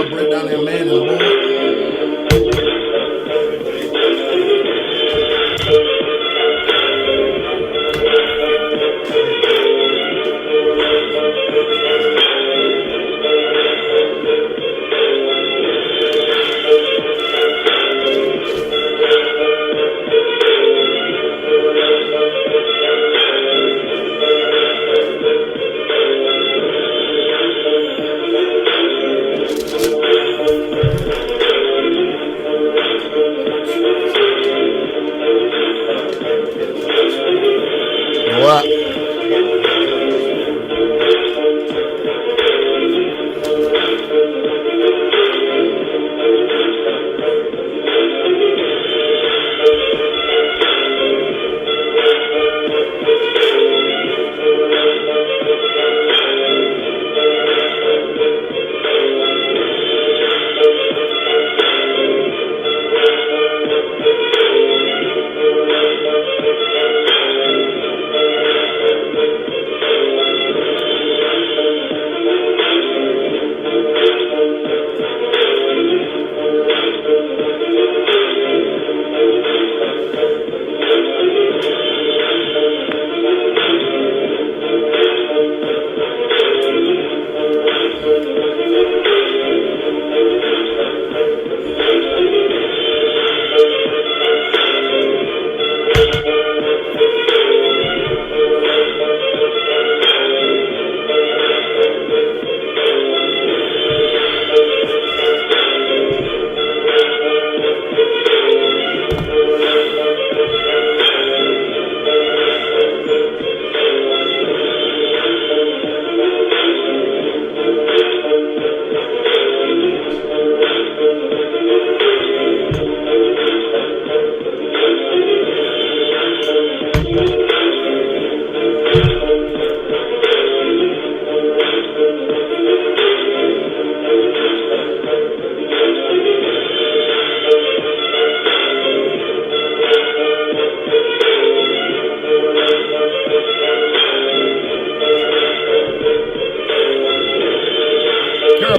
little breakdown there, man, in the board.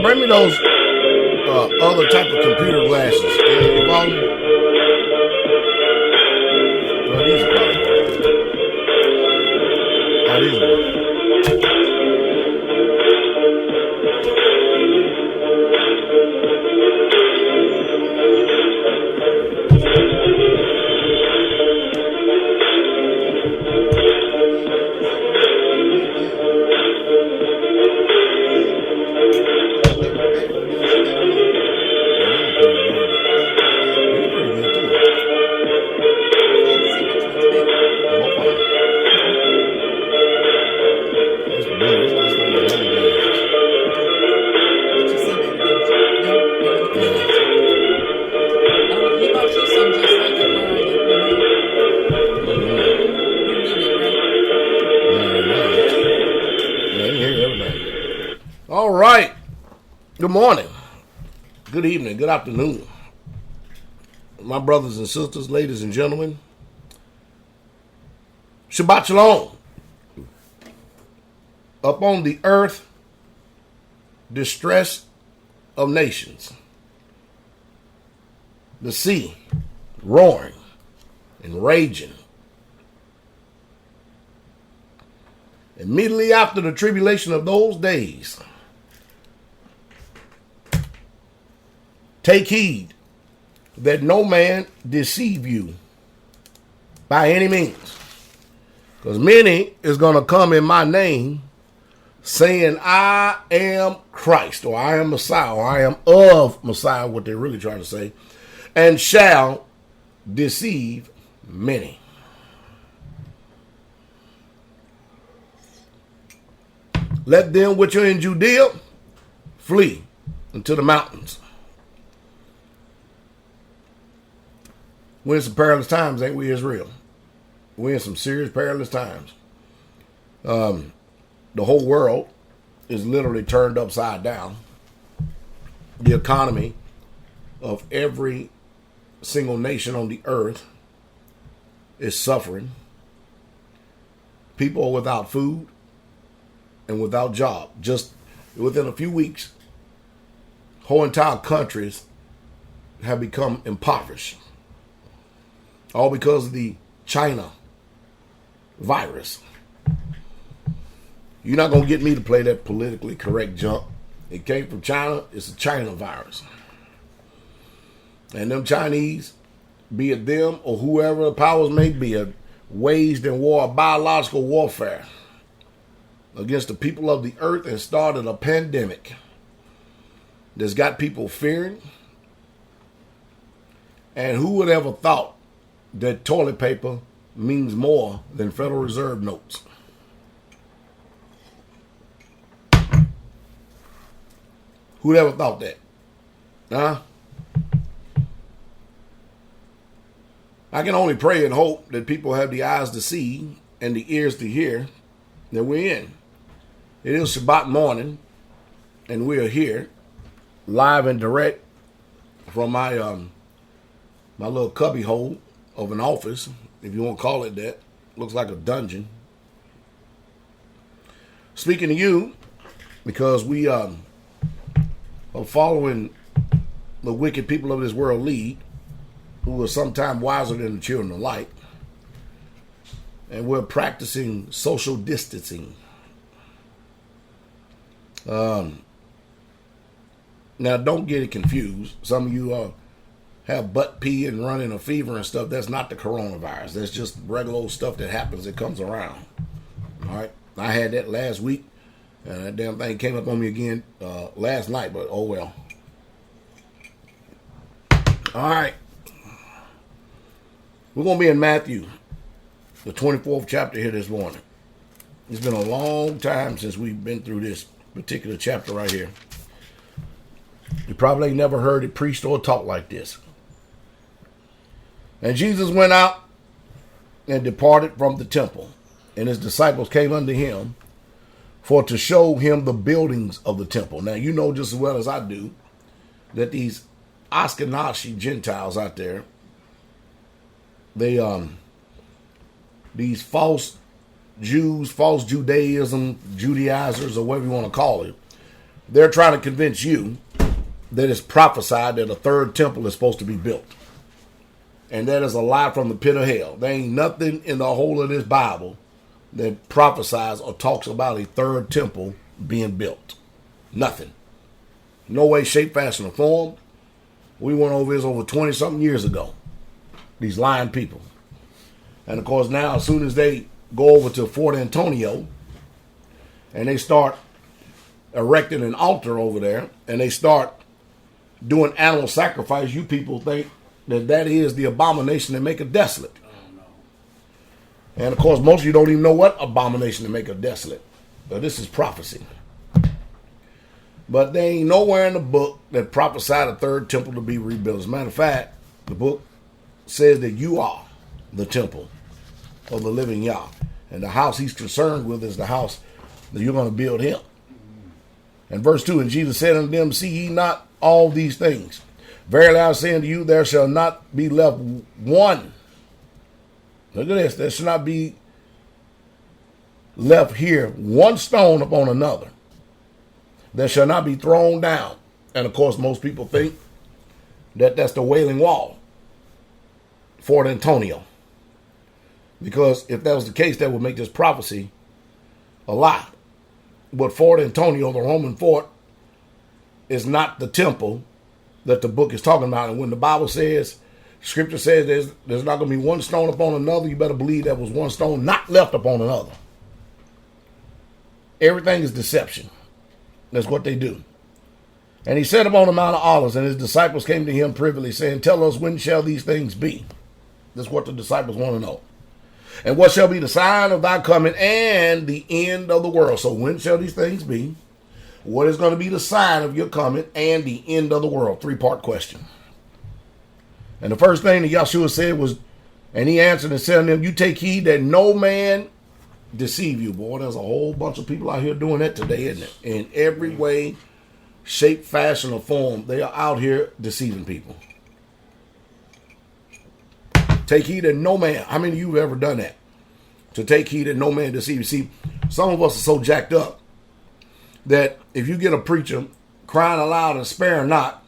Bring me those other type of computer glasses. You follow me? Well, these are probably. Oh, these are. All right. Good morning. Good evening. Good afternoon. My brothers and sisters, ladies and gentlemen. Shabbat Shalom. Upon the earth, distress of nations. The sea roaring and raging. Immediately after the tribulation of those days, take heed that no man deceive you by any means. Because many is going to come in my name saying, I am Christ, or I am Messiah, or I am of Messiah, what they're really trying to say, and shall deceive many. Let them which are in Judea flee into the mountains. We're in some perilous times, ain't we, Israel? We're in some serious perilous times. The whole world is literally turned upside down. The economy of every single nation on the earth is suffering. People are without food and without job. Just within a few weeks, whole entire countries have become impoverished. All because of the China virus. You're not going to get me to play that politically correct junk. It came from China. It's a China virus. And them Chinese, be it them or whoever the powers may be, are waged in war, a biological warfare against the people of the earth and started a pandemic that's got people fearing. And who would ever thought that toilet paper means more than Federal Reserve notes? Who'd ever thought that? Huh? I can only pray and hope that people have the eyes to see and the ears to hear that we're in. It is Shabbat morning, and we are here, live and direct from my my little cubby hole of an office, if you want to call it that. Looks like a dungeon. Speaking to you, because we are following the wicked people of this world lead, who are sometimes wiser than the children of light. And we're practicing social distancing. Now, don't get it confused. Some of you have butt pee and running a fever and stuff. That's not the coronavirus. That's just regular old stuff that happens that comes around. All right? I had that last week, and that damn thing came up on me again last night, but oh well. All right. We're going to be in Matthew, the 24th chapter here this morning. It's been a long time since we've been through this particular chapter right here. You probably ain't never heard it preached or taught like this. And Jesus went out and departed from the temple, and his disciples came unto him for to show him the buildings of the temple. Now, you know just as well as I do that these Ashkenazi Gentiles out there, they these false Jews, false Judaism, Judaizers, or whatever you want to call it, they're trying to convince you that it's prophesied that a third temple is supposed to be built. And that is a lie from the pit of hell. There ain't nothing in the whole of this Bible that prophesies or talks about a third temple being built. Nothing. No way, shape, fashion, or form. We went over this over 20-something years ago. These lying people. And of course now, as soon as they go over to Fort Antonio and they start erecting an altar over there and they start doing animal sacrifice, you people think that that is the abomination that make a desolate. And of course, most of you don't even know what abomination to make a desolate. But this is prophecy. But there ain't nowhere in the book that prophesied a third temple to be rebuilt. As a matter of fact, the book says that you are the temple of the living Yah. And the house he's concerned with is the house that you're going to build him. And verse 2, and Jesus said unto them, see ye not all these things? Verily I say unto you, there shall not be left one. Look at this. There shall not be left here one stone upon another. There shall not be thrown down. And of course, most people think that that's the Wailing Wall, Fort Antonio. Because if that was the case, that would make this prophecy a lie. But Fort Antonio, the Roman fort, is not the temple that the book is talking about. And when the Bible says, Scripture says there's not going to be one stone upon another, you better believe that was one stone not left upon another. Everything is deception. That's what they do. And he sat upon the Mount of Olives, and his disciples came to him privily, saying, tell us, when shall these things be? That's what the disciples want to know. And what shall be the sign of thy coming and the end of the world? So when shall these things be? What is going to be the sign of your coming and the end of the world? 3-part question. And the first thing that Yahshua said was, and he answered and said to them, you take heed that no man deceive you. Boy, there's a whole bunch of people out here doing that today, isn't it? In every way, shape, fashion, or form, they are out here deceiving people. Take heed that no man. How many of you have ever done that? To take heed that no man deceive you. See, some of us are so jacked up that if you get a preacher crying aloud and sparing not,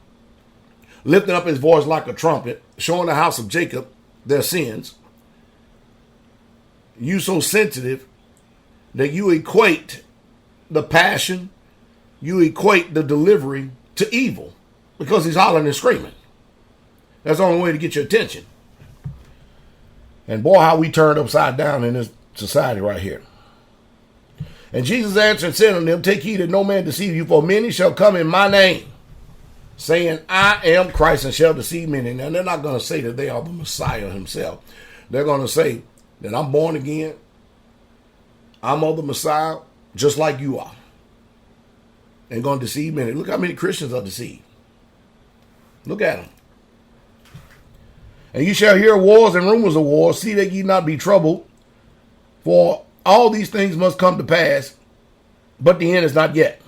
lifting up his voice like a trumpet, showing the house of Jacob their sins. You so sensitive that you equate the passion, you equate the delivery to evil because he's hollering and screaming. That's the only way to get your attention. And boy, how we turned upside down in this society right here. And Jesus answered and said unto them, take heed that no man deceive you, for many shall come in my name, saying, I am Christ, and shall deceive many. Now, they're not going to say that they are the Messiah himself. They're going to say that I'm born again, I'm of the Messiah, just like you are. And going to deceive many. Look how many Christians are deceived. Look at them. And you shall hear wars and rumors of wars. See that ye not be troubled. For all these things must come to pass, but the end is not yet.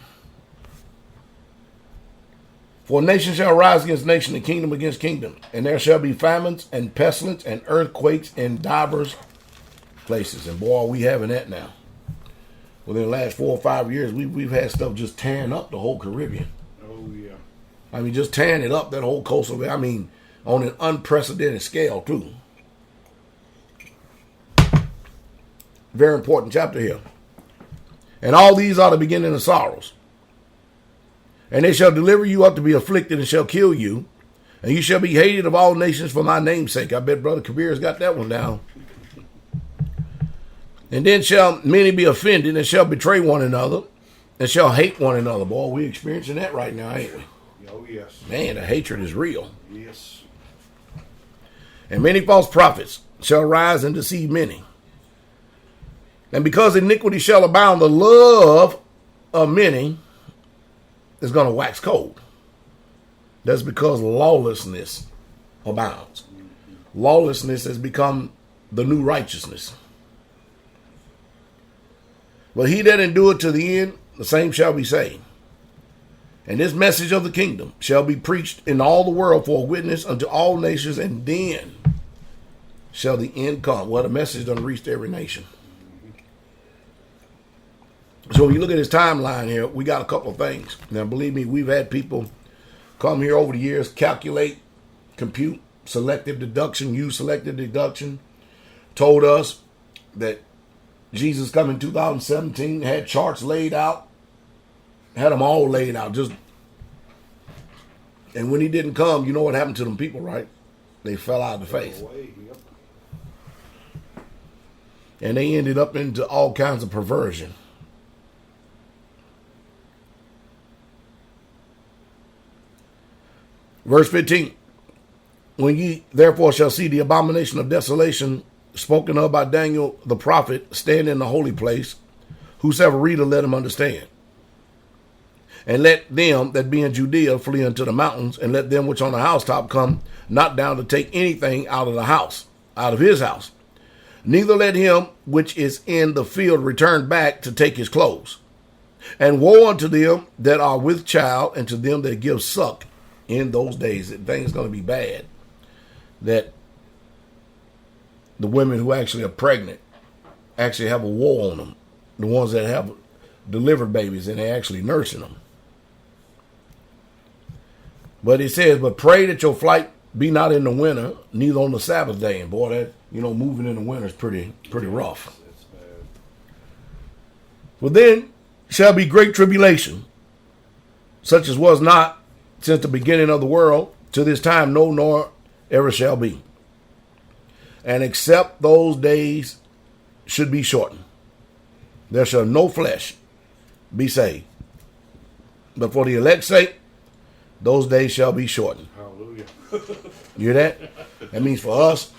For nation shall rise against nation, and kingdom against kingdom. And there shall be famines and pestilence and earthquakes in divers places. And boy, are we having that now. Within the last 4 or 5 years, we've had stuff just tearing up the whole Caribbean. Oh, yeah. I mean, just tearing it up, that whole coastal. I mean, on an unprecedented scale, too. Very important chapter here. And all these are the beginning of sorrows. And they shall deliver you up to be afflicted and shall kill you. And you shall be hated of all nations for my name's sake. I bet Brother Kabir's got that one down. And then shall many be offended and shall betray one another and shall hate one another. Boy, we're experiencing that right now, ain't we? Oh, yes. Man, the hatred is real. Yes. And many false prophets shall rise and deceive many. And because iniquity shall abound, the love of many is going to wax cold. That's because lawlessness abounds. Lawlessness has become the new righteousness. But he that endureth to the end, the same shall be saved. And this message of the kingdom shall be preached in all the world for a witness unto all nations, and then shall the end come. Well, the message done reached every nation. So when you look at his timeline here, we got a couple of things. Now, believe me, we've had people come here over the years, calculate, compute, selective deduction, use selective deduction, told us that Jesus coming in 2017, had charts laid out, had them all laid out. And when he didn't come, you know what happened to them people, right? They fell out of the faith. And they ended up into all kinds of perversion. Verse 15, when ye therefore shall see the abomination of desolation spoken of by Daniel the prophet stand in the holy place, whosoever readeth, let him understand. And let them that be in Judea flee unto the mountains, and let them which on the housetop come not down to take anything out of the house, out of his house. Neither let him which is in the field return back to take his clothes. And woe unto them that are with child, and to them that give suck in those days. Things going to be bad. That the women who actually are pregnant actually have a woe on them. The ones that have delivered babies and they're actually nursing them. But it says, but pray that your flight be not in the winter, neither on the Sabbath day. And boy, that, moving in the winter is pretty rough. That's bad. For then shall be great tribulation, such as was not since the beginning of the world to this time, no, nor ever shall be. And except those days should be shortened, there shall no flesh be saved. But for the elect's sake, those days shall be shortened. Hallelujah. You hear that? That means for us,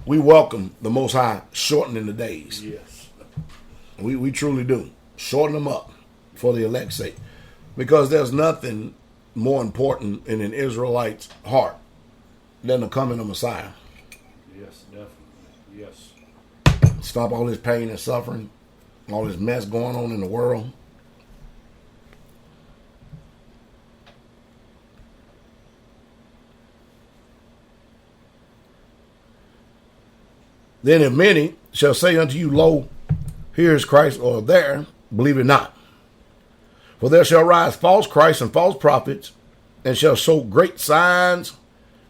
we welcome the Most High shortening the days. Yes. We truly do. Shorten them up for the elect's sake. Because there's nothing more important in an Israelite's heart than the coming of Messiah. Yes, definitely. Yes. Stop all this pain and suffering, all this mess going on in the world. Then if many shall say unto you, lo, here is Christ, or there, believe it not. For there shall rise false Christs and false prophets, and shall show great signs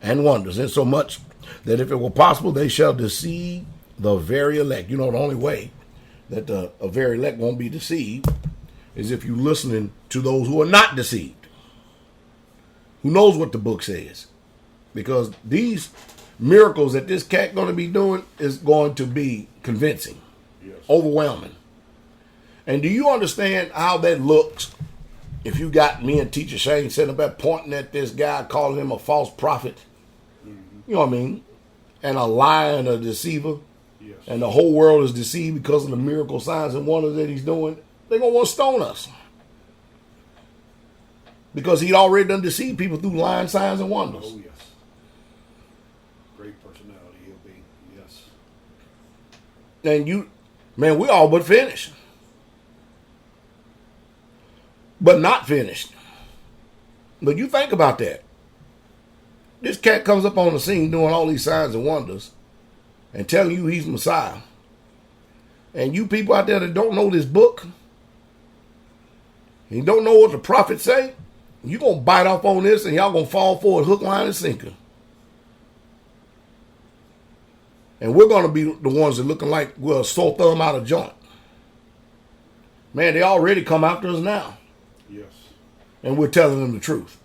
and wonders, insomuch that if it were possible, they shall deceive the very elect. You know, the only way that the very elect won't be deceived is if you're listening to those who are not deceived, who knows what the book says. Because these miracles that this cat going to be doing is going to be convincing, yes, overwhelming. And do you understand how that looks if you got me and Teacher Shane sitting up there pointing at this guy, calling him a false prophet, you know what I mean, and a liar and a deceiver, yes, and the whole world is deceived because of the miracle signs and wonders that he's doing? They're going to want to stone us. Because he'd already done deceived people through lying signs and wonders. Oh, yes. Great personality he'll be, yes. And man, we all but finished. But not finished. But you think about that. This cat comes up on the scene doing all these signs and wonders and telling you he's Messiah. And you people out there that don't know this book, and don't know what the prophets say, you're going to bite off on this and y'all going to fall for it hook, line, and sinker. And we're going to be the ones that looking like we're a sore thumb out of joint. Man, they already come after us now. Yes. And we're telling them the truth.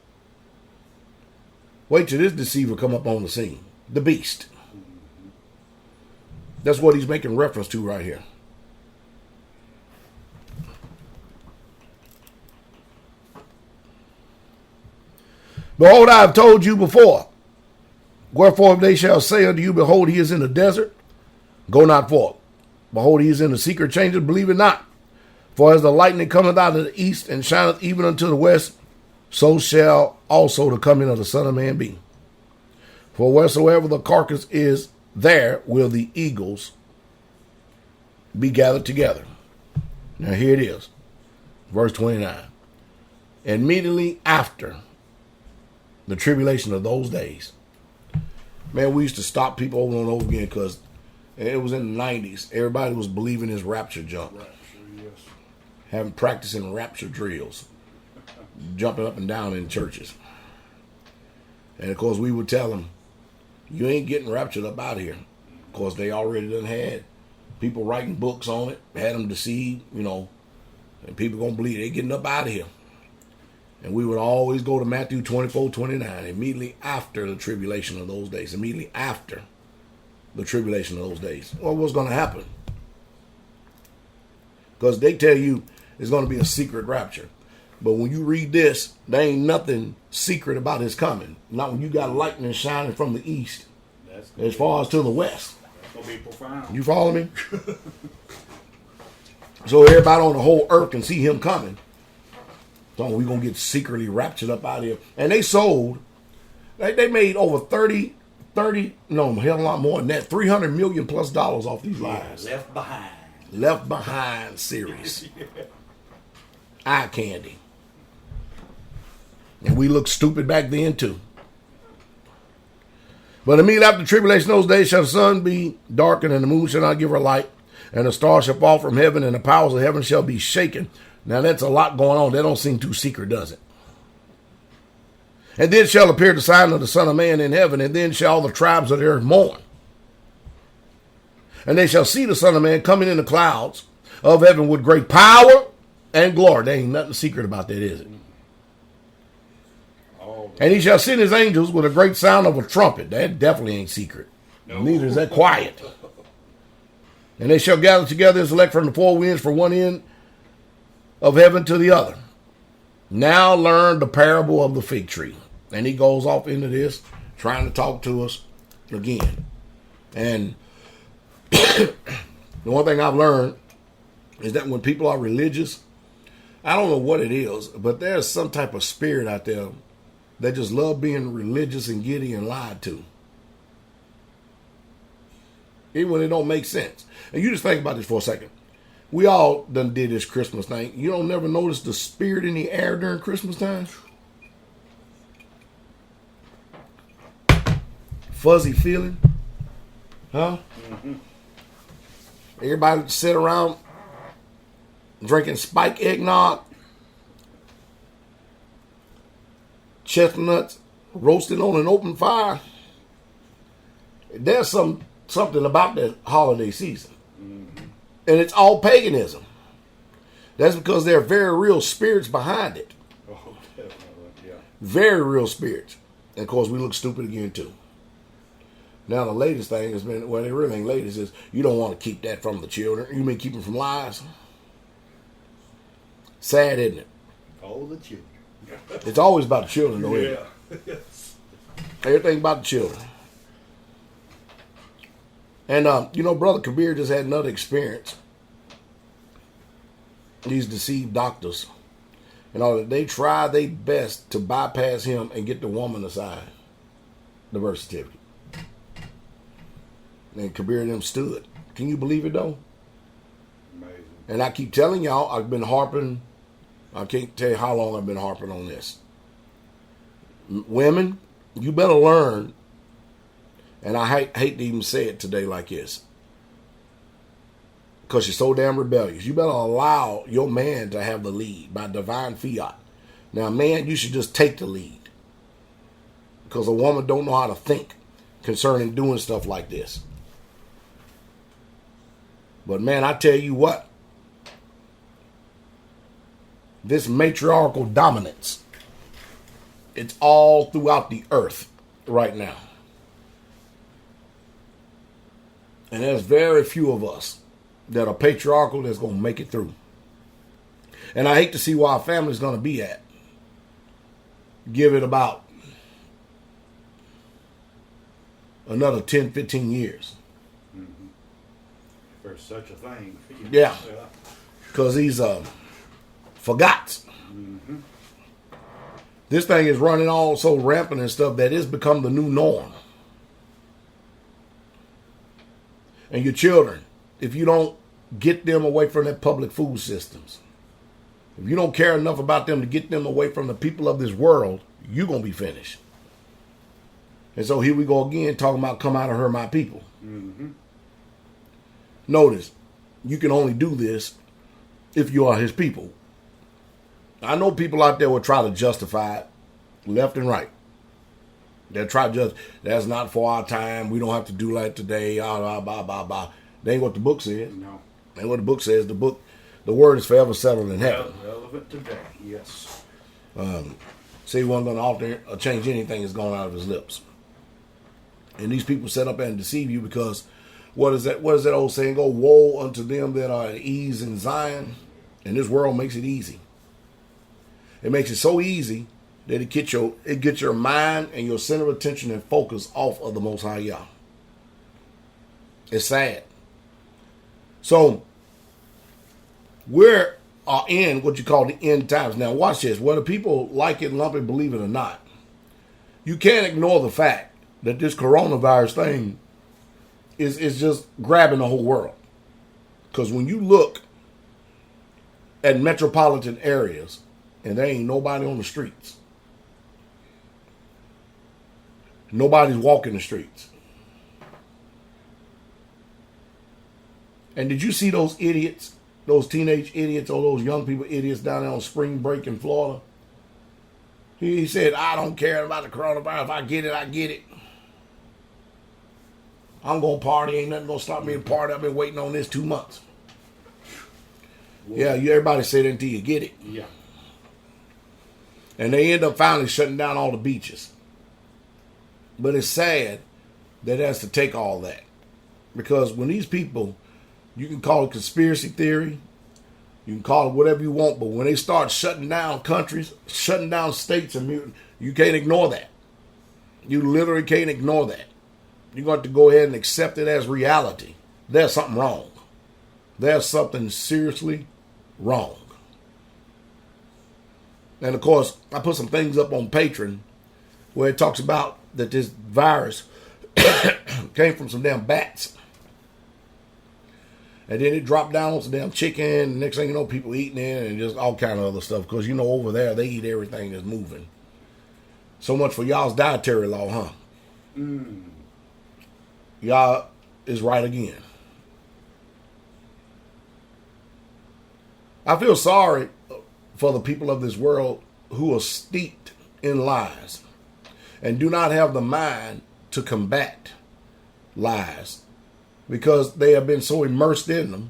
Wait till this deceiver come up on the scene. The beast. Mm-hmm. That's what he's making reference to right here. Behold, I have told you before. Wherefore, if they shall say unto you, behold, he is in the desert, go not forth. Behold, he is in the secret chambers, believe it not. For as the lightning cometh out of the east and shineth even unto the west, so shall also the coming of the Son of Man be. For wheresoever the carcass is, there will the eagles be gathered together. Now here it is, verse 29. Immediately after the tribulation of those days. Man, we used to stop people over and over again because it was in the 90s. Everybody was believing this rapture junk. Rapture, yes. Having practicing rapture drills. Jumping up and down in churches. And of course we would tell them, you ain't getting raptured up out of here. Of course they already done had people writing books on it, had them deceived, and people gonna believe they getting up out of here. And we would always go to Matthew 24:29, immediately after the tribulation of those days. Immediately after the tribulation of those days. Well, what's going to happen? Because they tell you it's going to be a secret rapture. But when you read this, there ain't nothing secret about his coming. Not when you got lightning shining from the east as far as to the west. That's going to be profound. You follow me? So everybody on the whole earth can see him coming. So we're going to get secretly raptured up out of here. And they sold, they made over 30, no, hell, a lot more than that, $300 million plus off these lies. Left Behind series. Yeah. Eye candy. And we looked stupid back then too. But immediately after the tribulation of those days shall the sun be darkened, and the moon shall not give her light, and the stars shall fall from heaven, and the powers of heaven shall be shaken. Now that's a lot going on. That don't seem too secret, does it? And then shall appear the sign of the Son of Man in heaven, and then shall all the tribes of the earth mourn. And they shall see the Son of Man coming in the clouds of heaven with great power and glory. There ain't nothing secret about that, is it? And he shall send his angels with a great sound of a trumpet. That definitely ain't secret. No. Neither is that quiet. And they shall gather together his elect from the four winds, from one end of heaven to the other. Now learn the parable of the fig tree. And he goes off into this, trying to talk to us again. And the one thing I've learned is that when people are religious, I don't know what it is, but there's some type of spirit out there that just love being religious and giddy and lied to. Even when it don't make sense. And you just think about this for a second. We all done did this Christmas thing. You don't never notice the spirit in the air during Christmas time? Fuzzy feeling? Huh? Mm-hmm. Everybody sit around drinking spike eggnog, chestnuts roasting on an open fire. There's something about that holiday season. Mm-hmm. And it's all paganism. That's because there are very real spirits behind it. Oh, definitely, yeah. Very real spirits. And of course, we look stupid again, too. Now, the latest thing has been, well, it really ain't latest, is you don't want to keep that from the children. You mean keep them from lies? Sad, isn't it? All the children. It's always about the children, though, isn't it? Yeah. Everything about the children. And, Brother Kabir just had another experience. These deceived doctors. And all that, they try their best to bypass him and get the woman to sign the birth certificate. And Kabir and them stood. Can you believe it, though? Amazing. And I keep telling y'all, I've been harping. I can't tell you how long I've been harping on this. Women, you better learn. And I hate to even say it today like this. Because you're so damn rebellious. You better allow your man to have the lead by divine fiat. Now, man, you should just take the lead. Because a woman don't know how to think concerning doing stuff like this. But man, I tell you what. This matriarchal dominance, it's all throughout the earth right now. And there's very few of us that are patriarchal that's going to make it through. And I hate to see where our family's going to be at. Give it about another 10, 15 years. Mm-hmm. For such a thing. Yeah. Because he's forgot. Mm-hmm. This thing is running all so rampant and stuff that it's become the new norm. And your children, if you don't get them away from their public food systems, if you don't care enough about them to get them away from the people of this world, you're going to be finished. And so here we go again, talking about come out of her, my people. Mm-hmm. Notice, you can only do this if you are his people. I know people out there will try to justify it left and right. They'll try to just, that's not for our time. We don't have to do that today. Blah, blah, blah, blah. That ain't what the book says. No. That ain't what the book says. The word is forever settled in heaven. Relevant today, yes. Say he wasn't going to alter or change anything that's gone out of his lips. And these people set up and deceive you because what is that old saying? Go, woe unto them that are at ease in Zion. And this world makes it easy. It makes it so easy that it gets your mind and your center of attention and focus off of the Most High Yah. It's sad. So, we're in what you call the end times. Now, watch this. Whether people like it, lump it, believe it or not, you can't ignore the fact that this coronavirus thing is just grabbing the whole world. Because when you look at metropolitan areas and there ain't nobody on the streets, nobody's walking the streets. And did you see those idiots, those teenage idiots or those young people idiots down there on spring break in Florida? He said, I don't care about the coronavirus. If I get it, I get it. I'm going to party. Ain't nothing going to stop me to party. I've been waiting on this 2 months. Yeah, everybody say that until you get it. Yeah. And they end up finally shutting down all the beaches. But it's sad that it has to take all that. Because when these people, you can call it conspiracy theory, you can call it whatever you want, but when they start shutting down countries, shutting down states, and you can't ignore that. You literally can't ignore that. You're going to have to go ahead and accept it as reality. There's something wrong. There's something seriously wrong. And of course, I put some things up on Pateron where it talks about that this virus came from some damn bats. And then it dropped down on some damn chicken. And next thing you know, people eating it and just all kind of other stuff. Because, over there, they eat everything that's moving. So much for y'all's dietary law, huh? Mm. Y'all is right again. I feel sorry for the people of this world who are steeped in lies and do not have the mind to combat lies because they have been so immersed in them,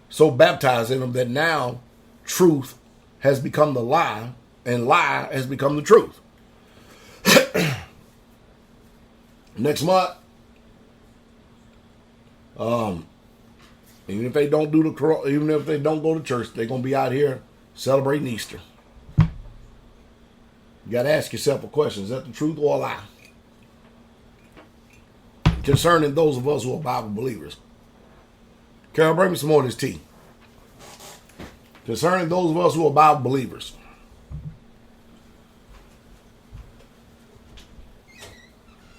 so baptized in them, that now truth has become the lie and lie has become the truth. Next month, even if they don't even if they don't go to church, they're gonna be out here celebrating Easter. You got to ask yourself a question: is that the truth or a lie? Concerning those of us who are Bible believers. Carol, bring me some more of this tea. Concerning those of us who are Bible believers.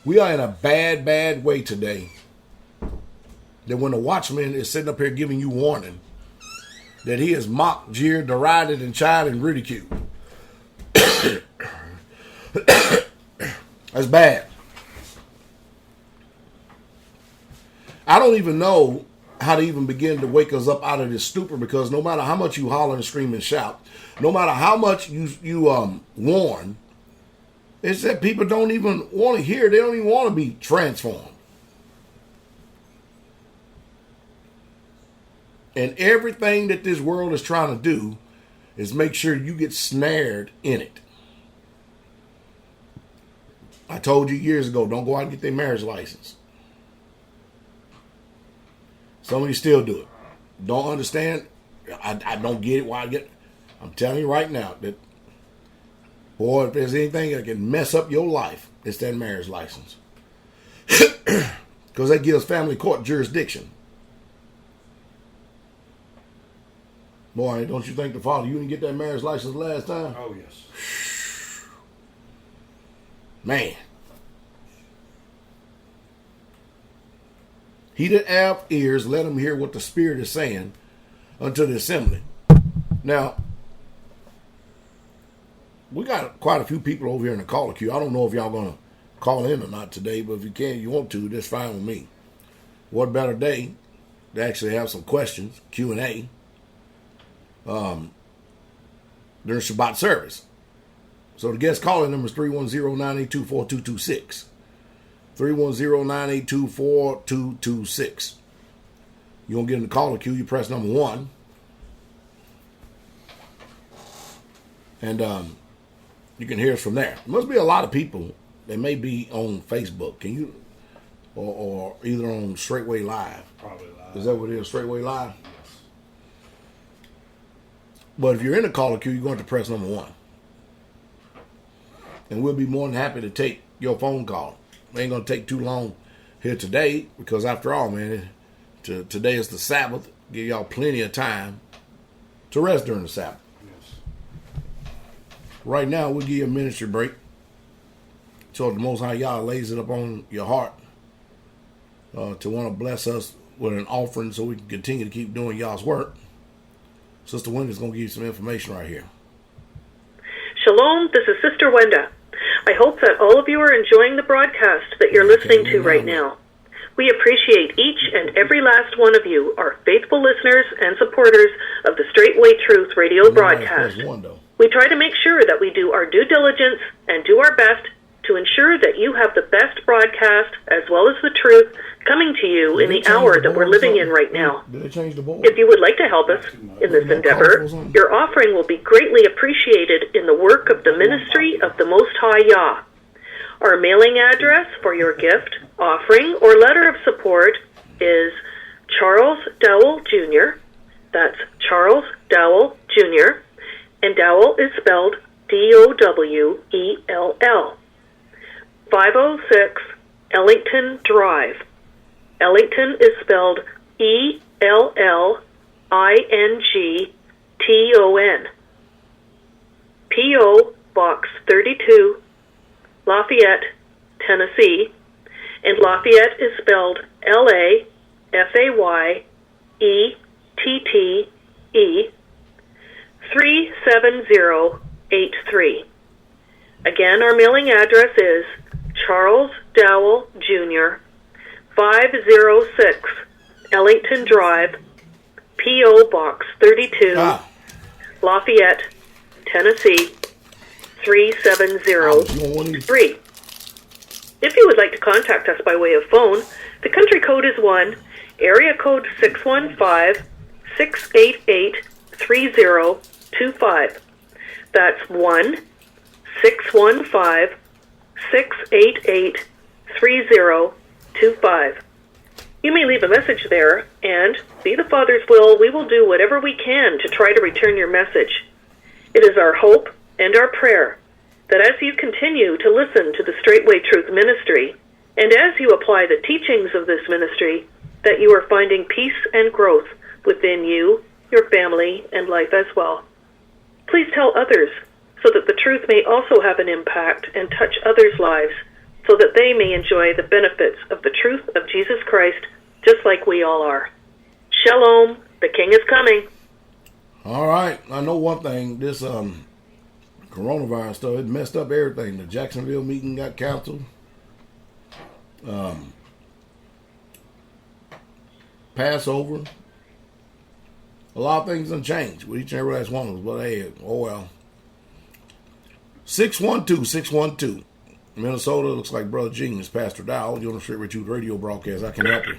We are in a bad, bad way today. That when the watchman is sitting up here giving you warning, that he is mocked, jeered, derided, and chided and ridiculed. That's bad. I don't even know how to even begin to wake us up out of this stupor, because no matter how much you holler and scream and shout, no matter how much you warn, it's that people don't even want to hear. They don't even want to be transformed. And everything that this world is trying to do is make sure you get snared in it. I told you years ago, don't go out and get their marriage license. Some of you still do it. Don't understand. I don't get it. Why I get. I'm telling you right now that, boy, if there's anything that can mess up your life, it's that marriage license. Because that gives family court jurisdiction. Boy, don't you think the father, you didn't get that marriage license last time? Oh, yes. Man. He that have ears, let him hear what the Spirit is saying unto the assembly. Now, we got quite a few people over here in the caller queue. I don't know if y'all going to call in or not today, but if you can, you want to, that's fine with me. What better day to actually have some questions, Q&A, during Shabbat service. So the guest calling number is 310-982-4226. 310-982-4226. You won't get in the caller queue, you press number 1. And you can hear us from there. There must be a lot of people that may be on Facebook. Can you, or either on Straitway Live? Probably live. Is that what it is, Straitway Live? Yes. But if you're in the caller queue, you're going to press number 1. And we'll be more than happy to take your phone call. It ain't going to take too long here today, because after all, man, today is the Sabbath. Give y'all plenty of time to rest during the Sabbath. Yes. Right now, we'll give you a ministry break. So the Most High Yah lays it up on your heart to want to bless us with an offering so we can continue to keep doing y'all's work. Sister Wenda's going to give you some information right here. Shalom, this is Sister Wenda. I hope that all of you are enjoying the broadcast that you're listening to right now. We appreciate each and every last one of you, our faithful listeners and supporters of the Straitway Truth radio broadcast. We try to make sure that we do our due diligence and do our best to ensure that you have the best broadcast as well as the truth coming to you in the hour that we're living in right now. If you would like to help us in this endeavor, your offering will be greatly appreciated in the work of the ministry of the Most High Yah. Our mailing address for your gift, offering, or letter of support is Charles Dowell Jr. That's Charles Dowell Jr. And Dowell is spelled D-O-W-E-L-L. 506 Ellington Drive. Ellington is spelled E-L-L-I-N-G-T-O-N. P.O. Box 32, Lafayette, Tennessee. And Lafayette is spelled L-A-F-A-Y-E-T-T-E 37083. Again, our mailing address is Charles Dowell Jr., 506 Ellington Drive, P.O. Box 32, Lafayette, Tennessee, 370-3. If you would like to contact us by way of phone, the country code is 1, area code 615-688-3025. That's 1-615-688-3025. You may leave a message there, and, be the Father's will, we will do whatever we can to try to return your message. It is our hope and our prayer that as you continue to listen to the Straitway Truth Ministry, and as you apply the teachings of this ministry, that you are finding peace and growth within you, your family, and life as well. Please tell others so that the truth may also have an impact and touch others' lives, so that they may enjoy the benefits of the truth of Jesus Christ, just like we all are. Shalom, the King is coming. All right, I know one thing. This coronavirus stuff, it messed up everything. The Jacksonville meeting got canceled. Passover. A lot of things done changed with each and every last one of us. But hey, oh well. 612-612. Minnesota, looks like Brother Genius, Pastor Dowell. You're on the Straitway Truth radio broadcast. I can help you.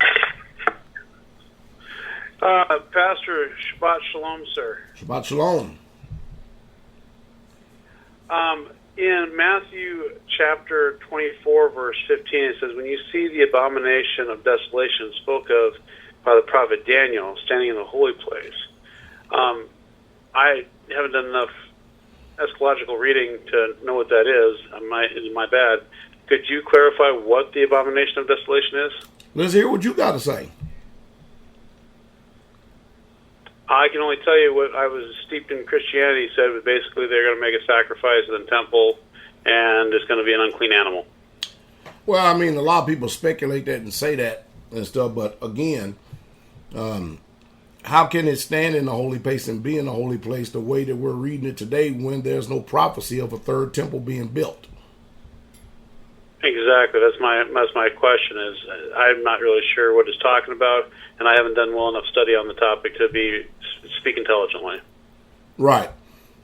Pastor, Shabbat Shalom, sir. Shabbat Shalom. In Matthew chapter 24, verse 15, it says, when you see the abomination of desolation spoke of by the prophet Daniel standing in the holy place. I haven't done enough eschatological reading to know what that is. My bad. Could you clarify what the abomination of desolation is? Let's hear what you got to say. I can only tell you what I was steeped in Christianity said, but basically they're going to make a sacrifice in the temple, and it's going to be an unclean animal. Well, I mean, a lot of people speculate that and say that and stuff, but again, how can it stand in the holy place and be in the holy place the way that we're reading it today when there's no prophecy of a third temple being built? Exactly. That's my question. Is I'm not really sure what it's talking about, and I haven't done well enough study on the topic to speak intelligently. Right.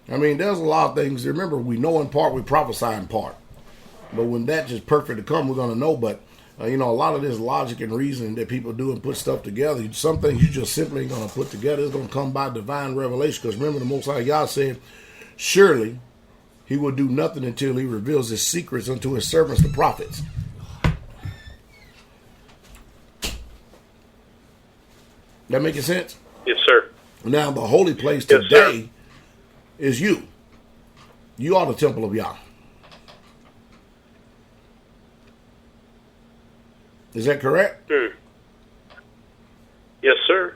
I mean, there's a lot of things. Remember, we know in part, we prophesy in part. But when that's just perfect to come, we're going to know. But, a lot of this logic and reasoning that people do and put stuff together, some things you just simply ain't going to put together. It's going to come by divine revelation. Because remember, the Most High Yah said, surely he will do nothing until he reveals his secrets unto his servants, the prophets. That making sense? Yes, sir. Now, the holy place today is you. You are the temple of Yah. Is that correct? Yes, sir.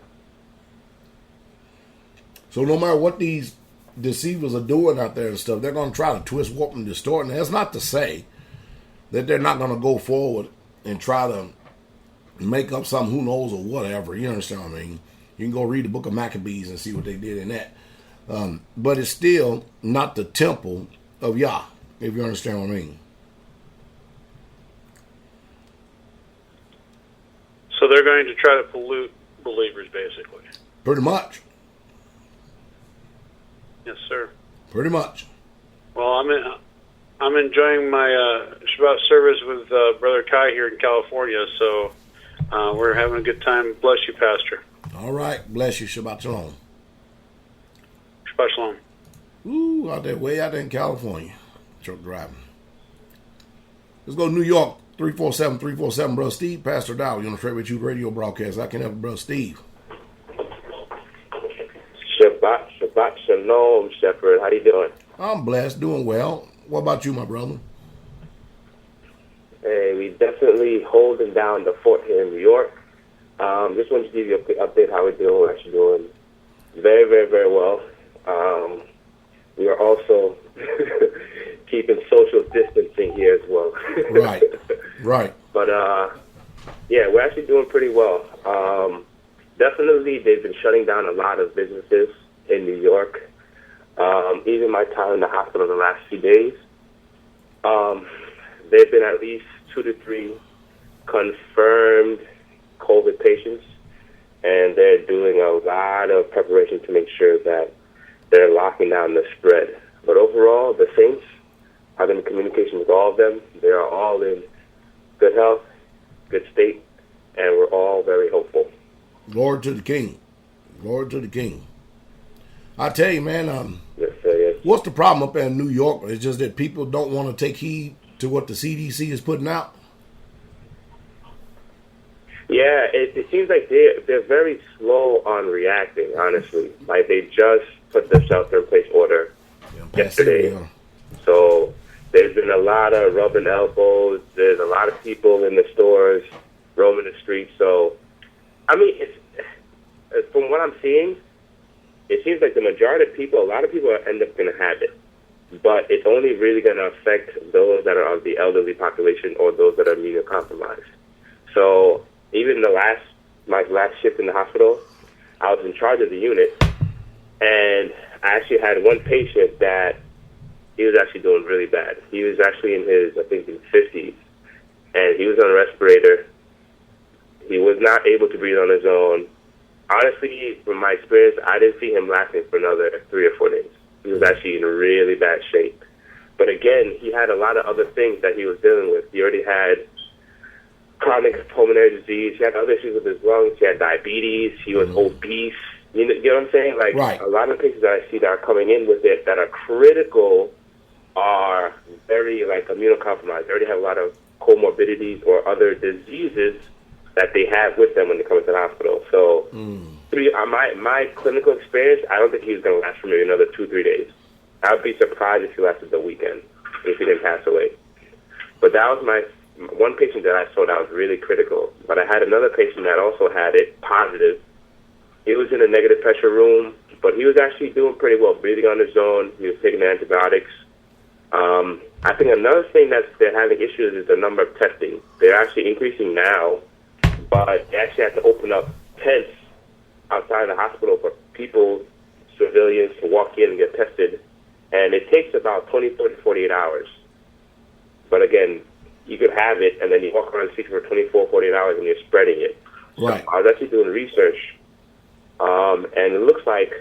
So no matter what these deceivers are doing out there and stuff, they're going to try to twist, warp, and distort. And that's not to say that they're not going to go forward and try to make up some who knows or whatever. You understand what I mean? You can go read the book of Maccabees and see what they did in that. But it's still not the temple of Yah, if you understand what I mean. So they're going to try to pollute believers, basically. Pretty much. Yes, sir. Pretty much. Well, I'm enjoying my Shabbat service with Brother Kai here in California, so we're having a good time. Bless you, Pastor. All right. Bless you. Shabbat Shalom. Shabbat Shalom. Ooh, out there, way out there in California. Truck driving. Let's go to New York. 347-347, Brother Steve. Pastor Dowell, you're on the Straitway Truth radio broadcast. I can help Brother Steve. Shabbat Shalom, Shepherd. How you doing? I'm blessed, doing well. What about you, my brother? Hey, we definitely holding down the fort here in New York. Just wanted to give you a quick update how we're doing. We're actually doing very, very, very well. We are also keeping social distancing here as well. Right. But, yeah, we're actually doing pretty well. Definitely, they've been shutting down a lot of businesses in New York. Even my time in the hospital the last few days, there have been at least 2 to 3 confirmed COVID patients, and they're doing a lot of preparation to make sure that they're locking down the spread. But overall, the saints I've been in communication with all of them. They are all in good health, good state, and we're all very hopeful. Glory to the King. Glory to the King. I tell you, man, Yes, sir, yes. what's the problem up in New York? It's just that people don't want to take heed to what the CDC is putting out. Yeah, it seems like they're very slow on reacting, honestly. Like, they just put the shelter-in-place order yesterday. Yeah. So there's been a lot of rubbing elbows. There's a lot of people in the stores roaming the streets. So, I mean, it's from what I'm seeing, it seems like the majority of people, a lot of people end up going to have it. But it's only really going to affect those that are of the elderly population or those that are immunocompromised. So even my last shift in the hospital, I was in charge of the unit, and I actually had one patient that he was actually doing really bad. He was actually in his, I think, in 50s, and he was on a respirator. He was not able to breathe on his own. Honestly, from my experience, I didn't see him lasting for another 3 or 4 days. He was actually in really bad shape. But again, he had a lot of other things that he was dealing with. He already had chronic pulmonary disease. He had other issues with his lungs. He had diabetes. He was obese. You know what I'm saying? Like, right. A lot of patients that I see that are coming in with it that are critical are very, like, immunocompromised. They already have a lot of comorbidities or other diseases that they have with them when they come into the hospital. So, my clinical experience, I don't think he was going to last for maybe another 2-3 days. I would be surprised if he lasted the weekend, if he didn't pass away. But that was my one patient that I saw that was really critical. But I had another patient that also had it positive. He was in a negative pressure room, but he was actually doing pretty well, breathing on his own. He was taking antibiotics. I think another thing that they're having issues is the number of testing. They're actually increasing now, but they actually have to open up tents outside the hospital for people, civilians, to walk in and get tested. And it takes about 24 to 48 hours. But again, you could have it, and then you walk around the street for 24, 48 hours, and you're spreading it. Right. So I was actually doing research, and it looks like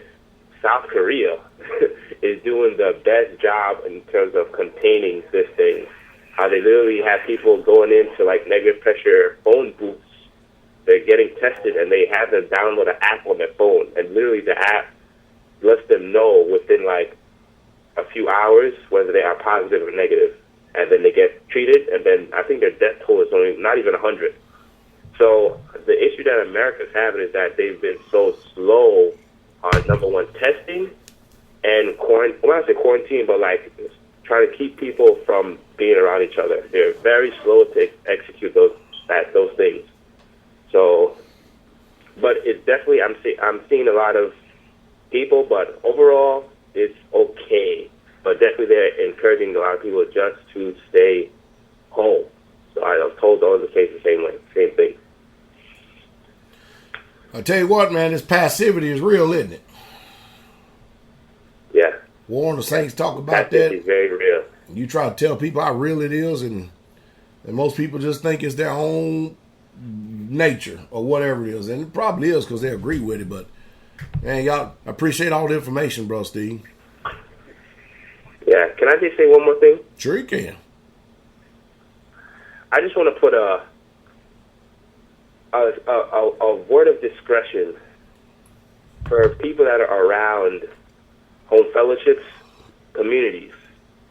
South Korea is doing the best job in terms of containing this thing. How they literally have people going into, like, negative pressure phone booths. They're getting tested, and they have them download an app on their phone. And literally the app lets them know within, like, a few hours whether they are positive or negative. And then they get treated, and then I think their death toll is only not even 100. So the issue that America's having is that they've been so slow on, number one, testing and quarantine. Well, I say quarantine, but like trying to keep people from being around each other. They're very slow to execute those things. So, but it's definitely I'm seeing a lot of people, but overall it's okay. But definitely they're encouraging a lot of people just to stay home. So I was told all the cases the same thing. I tell you what, man, this passivity is real, isn't it? Yeah. War on the Saints talk about that. It's very real. You try to tell people how real it is, and most people just think it's their own nature or whatever it is. And it probably is because they agree with it. But, man, y'all, I appreciate all the information, bro, Steve. Yeah. Can I just say one more thing? Sure you can. I just want to put a word of discretion for people that are around home fellowships, communities.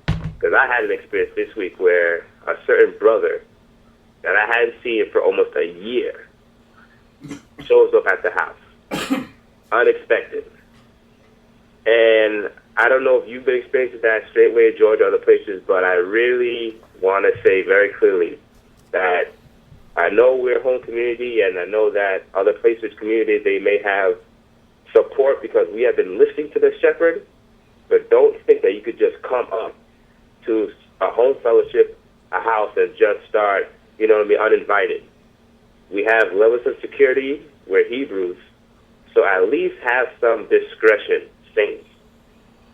Because I had an experience this week where a certain brother that I hadn't seen for almost a year shows up at the house. Unexpected. And I don't know if you've been experiencing that Straitway, Georgia, other places, but I really want to say very clearly that I know we're a home community, and I know that other places, community, they may have support because we have been listening to the shepherd, but don't think that you could just come up to a home fellowship, a house, and just start, uninvited. We have levels of security. We're Hebrews, so at least have some discretion, saints,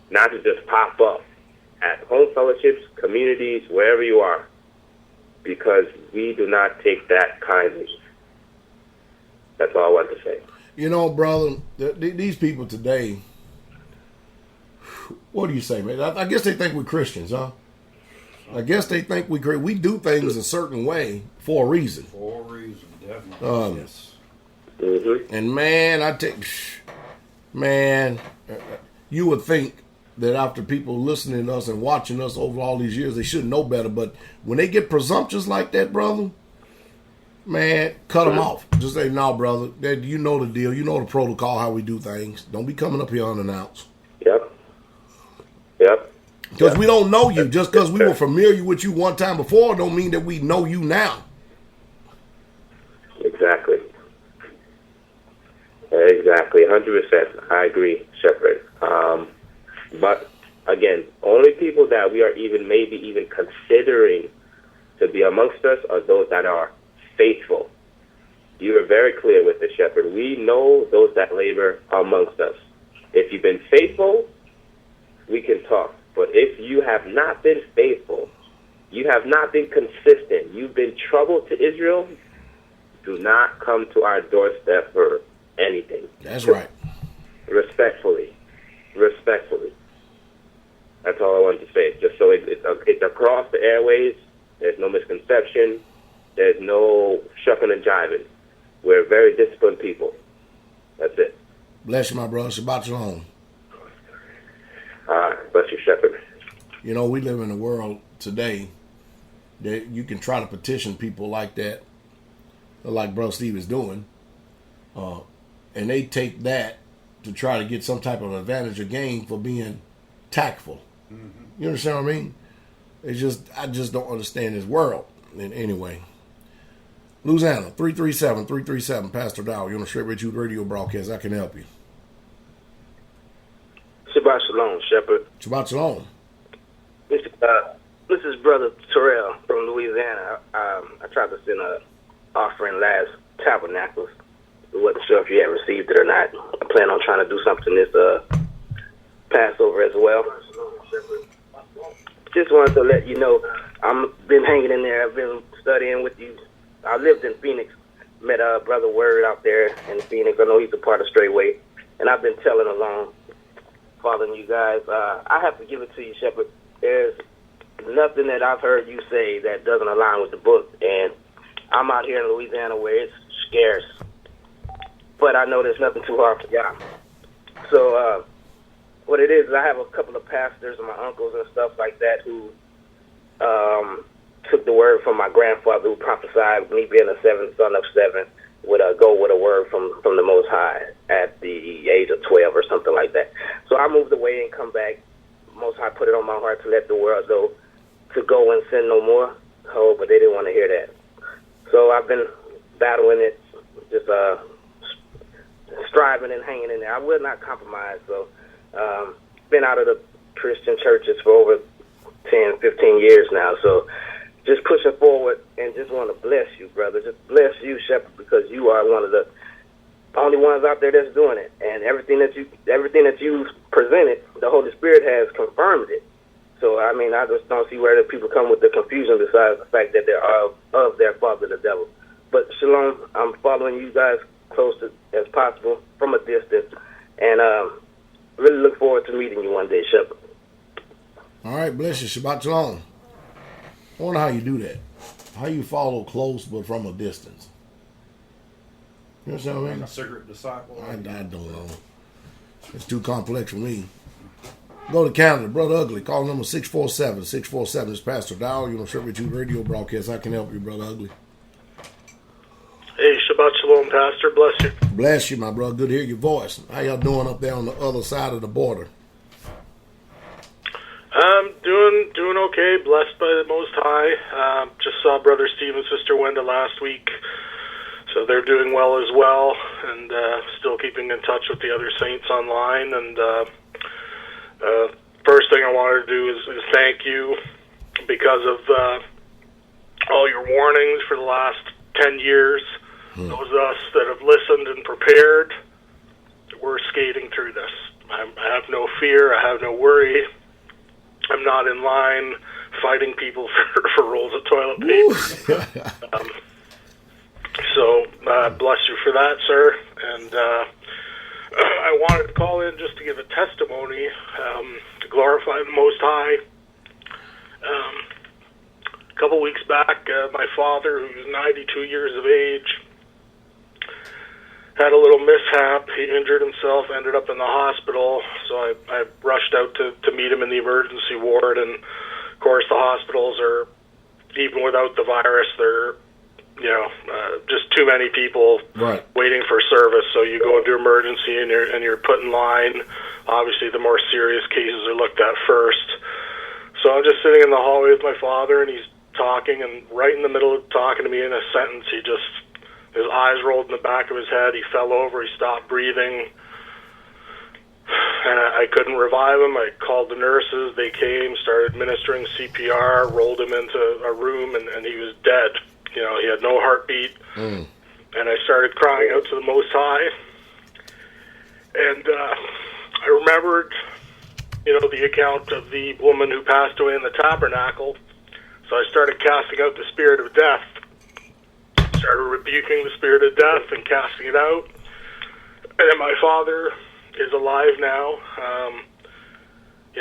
not to just pop up at home fellowships, communities, wherever you are, because we do not take that kindly. That's all I want to say. You know, brother, these people today, what do you say, man? I guess they think we're Christians, huh? I guess they think we do things a certain way for a reason. For a reason, definitely. Yes. Mm-hmm. And man, you would think that after people listening to us and watching us over all these years, they should know better. But when they get presumptuous like that, brother, man, cut them off. Just say, no, brother, that you know the deal. You know the protocol, how we do things. Don't be coming up here unannounced. Yep. Because we don't know you. Just because we were familiar with you one time before don't mean that we know you now. Exactly. 100%. I agree, Shepherd. But again, only people that we are maybe even considering to be amongst us are those that are faithful. You are very clear with the Shepherd. We know those that labor amongst us. If you've been faithful, we can talk. But if you have not been faithful, you have not been consistent, you've been trouble to Israel, do not come to our doorstep for anything. That's right. Respectfully. That's all I wanted to say. Just so it's across the airways. There's no misconception. There's no shucking and jiving. We're very disciplined people. That's it. Bless you, my brother. Shabbat shalom. Bless you, Shepherd. You know, we live in a world today that you can try to petition people like that, like Brother Steve is doing, and they take that to try to get some type of advantage or gain for being tactful. Mm-hmm. You understand what I mean? I just don't understand this world. And anyway, Louisiana, 337-337, Pastor Dowell. You're on the Straitway radio broadcast. I can help you. Shabbat shalom, Shepherd. Shabbat shalom. This is Brother Terrell from Louisiana. I tried to send an offering last Tabernacles. I wasn't sure if you had received it or not. I plan on trying to do something this Passover as well. Just wanted to let you know, I've been hanging in there. I've been studying with you. I lived in Phoenix. Met Brother Word out there in Phoenix. I know he's a part of Straitway. And I've been telling along, following you guys. I have to give it to you, Shepherd. There's nothing that I've heard you say that doesn't align with the book. And I'm out here in Louisiana where it's scarce. But I know there's nothing too hard for y'all. So what it is, I have a couple of pastors and my uncles and stuff like that who took the word from my grandfather who prophesied, me being a seventh son of seven, would go with a word from the Most High at the age of 12 or something like that. So I moved away and come back. Most High put it on my heart to let the world know to go and sin no more. Oh, but they didn't want to hear that. So I've been battling it, just striving and hanging in there. I will not compromise. So been out of the Christian churches for over 10, 15 years now. So just pushing forward and just want to bless you, brother. Just bless you, Shepherd, because you are one of the only ones out there that's doing it. And everything that you presented, the Holy Spirit has confirmed it. So, I mean, I just don't see where the people come with the confusion besides the fact that they're of their father, the devil. But, Shalom, I'm following you guys close as possible from a distance. And really look forward to meeting you one day, Shepherd. All right, bless you. Shabbat shalom. I wonder how you do that. How you follow close but from a distance. You understand what I mean? A secret disciple. I don't know. It's too complex for me. Go to Canada, Brother Ugly. Call number 647. 647 is Pastor Dowell. You're on Shabbat radio broadcast. I can help you, Brother Ugly. Hey, Shabbat Shalom, Pastor. Bless you. Bless you, my brother. Good to hear your voice. How y'all doing up there on the other side of the border? Doing okay. Blessed by the Most High. Just saw Brother Steve and Sister Wenda last week. So they're doing well as well, and still keeping in touch with the other saints online. And first thing I wanted to do is thank you because of all your warnings for the last 10 years. Those of us that have listened and prepared, we're skating through this. I have no fear. I have no worry. I'm not in line fighting people for rolls of toilet paper. So bless you for that, sir. And I wanted to call in just to give a testimony to glorify the Most High. couple weeks back, my father, who's 92 years of age, had a little mishap. He injured himself, ended up in the hospital, so I rushed out to meet him in the emergency ward, and of course the hospitals are, even without the virus, they're, just too many people waiting for service, so you go into emergency and you're put in line. Obviously the more serious cases are looked at first. So I'm just sitting in the hallway with my father, and he's talking, and right in the middle of talking to me in a sentence, his eyes rolled in the back of his head. He fell over. He stopped breathing. And I couldn't revive him. I called the nurses. They came, started administering CPR, rolled him into a room, and he was dead. He had no heartbeat. And I started crying out to the Most High. And I remembered, the account of the woman who passed away in the tabernacle. So I started casting out the spirit of death. Started rebuking the spirit of death and casting it out. And my father is alive now.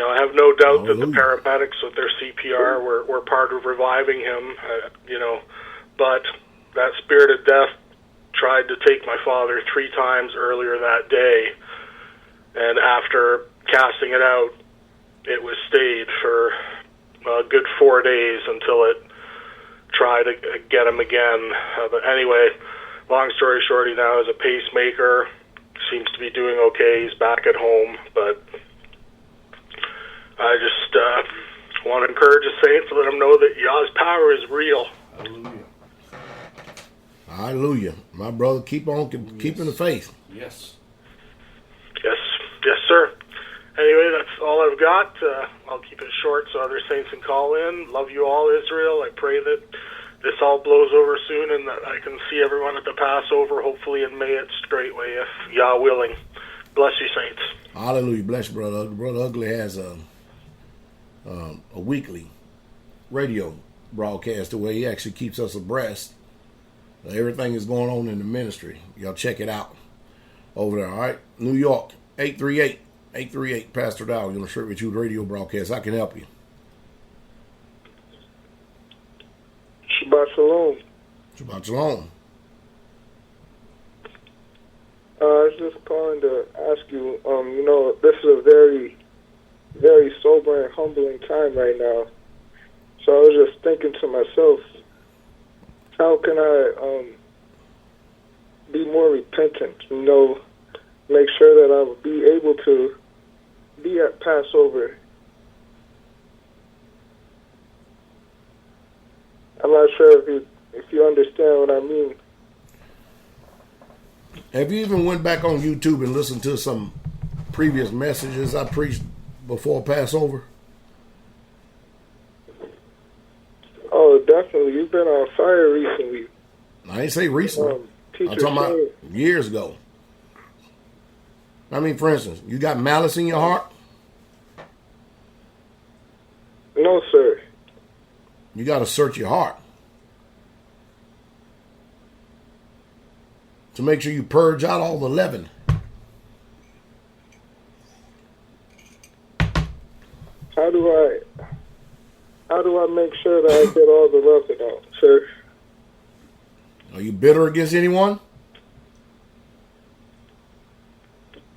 I have no doubt that the paramedics with their CPR were part of reviving him, but that spirit of death tried to take my father 3 times earlier that day, and after casting it out, it was stayed for a good 4 days until it tried to get him again. But anyway, long story short, he now has a pacemaker, seems to be doing okay. He's back at home, but I just want to encourage the saints to let them know that Yah's power is real. Hallelujah. Hallelujah. My brother, keep on keeping the faith. Yes. Yes, sir. Anyway, that's all I've got. I'll keep it short so other saints can call in. Love you all, Israel. I pray that this all blows over soon and that I can see everyone at the Passover, hopefully in May at Straitway, if Yah willing. Bless you, saints. Hallelujah. Bless you, Brother Ugly. Brother Ugly has a weekly radio broadcast where he actually keeps us abreast. Everything is going on in the ministry. Y'all check it out over there, all right? New York, 838, Pastor Dowell, on the Straitway radio broadcast. I can help you. Shabbat Shalom. Shabbat Shalom. I was just calling to ask you, this is a very, very sober and humbling time right now. So I was just thinking to myself, how can I be more repentant, make sure that I will be able to be at Passover. I'm not sure if you understand what I mean. Have you even went back on YouTube and listened to some previous messages I preached before Passover? Oh, definitely. You've been on fire recently. I ain't say recently. I'm talking about years ago. I mean, for instance, you got malice in your heart? No, sir. You got to search your heart to make sure you purge out all the leaven. How do I make sure that I get all the leaven out, sir? Are you bitter against anyone?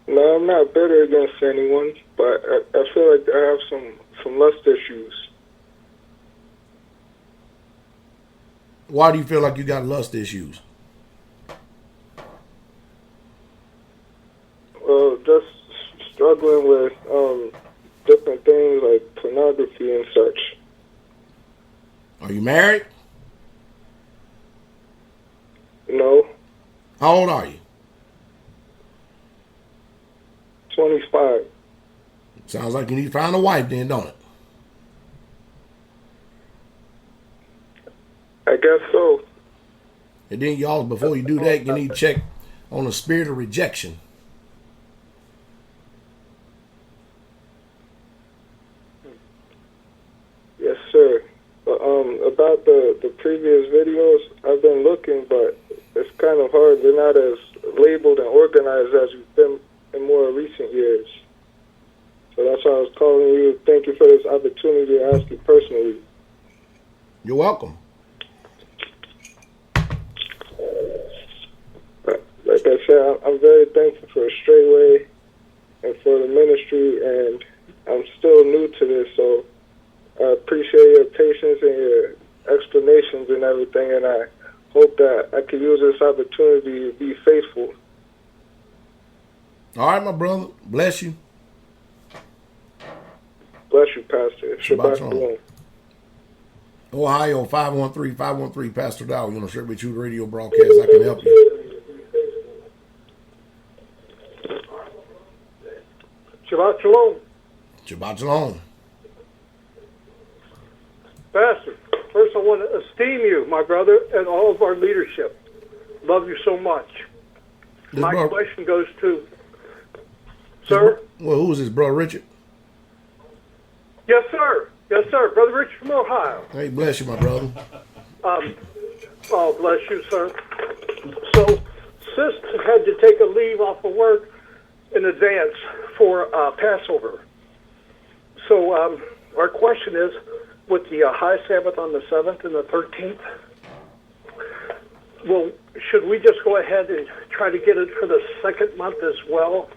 No, I'm not bitter against anyone, but I feel like I have some lust issues. Why do you feel like you got lust issues? Well, just struggling with different things like pornography and such. Are you married? No. How old are you? 25. Sounds like you need to find a wife then, don't it? I guess so. And then y'all, before you do that, you need to check on the spirit of rejection. Yes, sir. About the previous videos, I've been looking, but it's kind of hard. They're not as labeled and organized as you've been in more recent years. So that's why I was calling you. Thank you for this opportunity to ask you personally. You're welcome. Like I said, I'm very thankful for Straitway and for the ministry, and I'm still new to this, so I appreciate your patience and your explanations and everything, and I hope that I can use this opportunity to be faithful. All right, my brother. Bless you. Bless you, Pastor. Shabbat Shabbat shalom. shalom. Ohio 513-513 Pastor Dowell. You know, Shabbat Shalom radio broadcast. I can help you. Shabbat shalom. Shabbat shalom. Pastor, first I want to esteem you, my brother, and all of our leadership. Love you so much. My question goes to, sir? Well, who is this, Brother Richard? Yes, sir. Yes, sir. Brother Richard from Ohio. Hey, bless you, my brother. Oh, bless you, sir. So, Sis had to take a leave off of work in advance for Passover. So, our question is, with the high Sabbath on the 7th and the 13th, well, should we just go ahead and try to get it for the second month as well?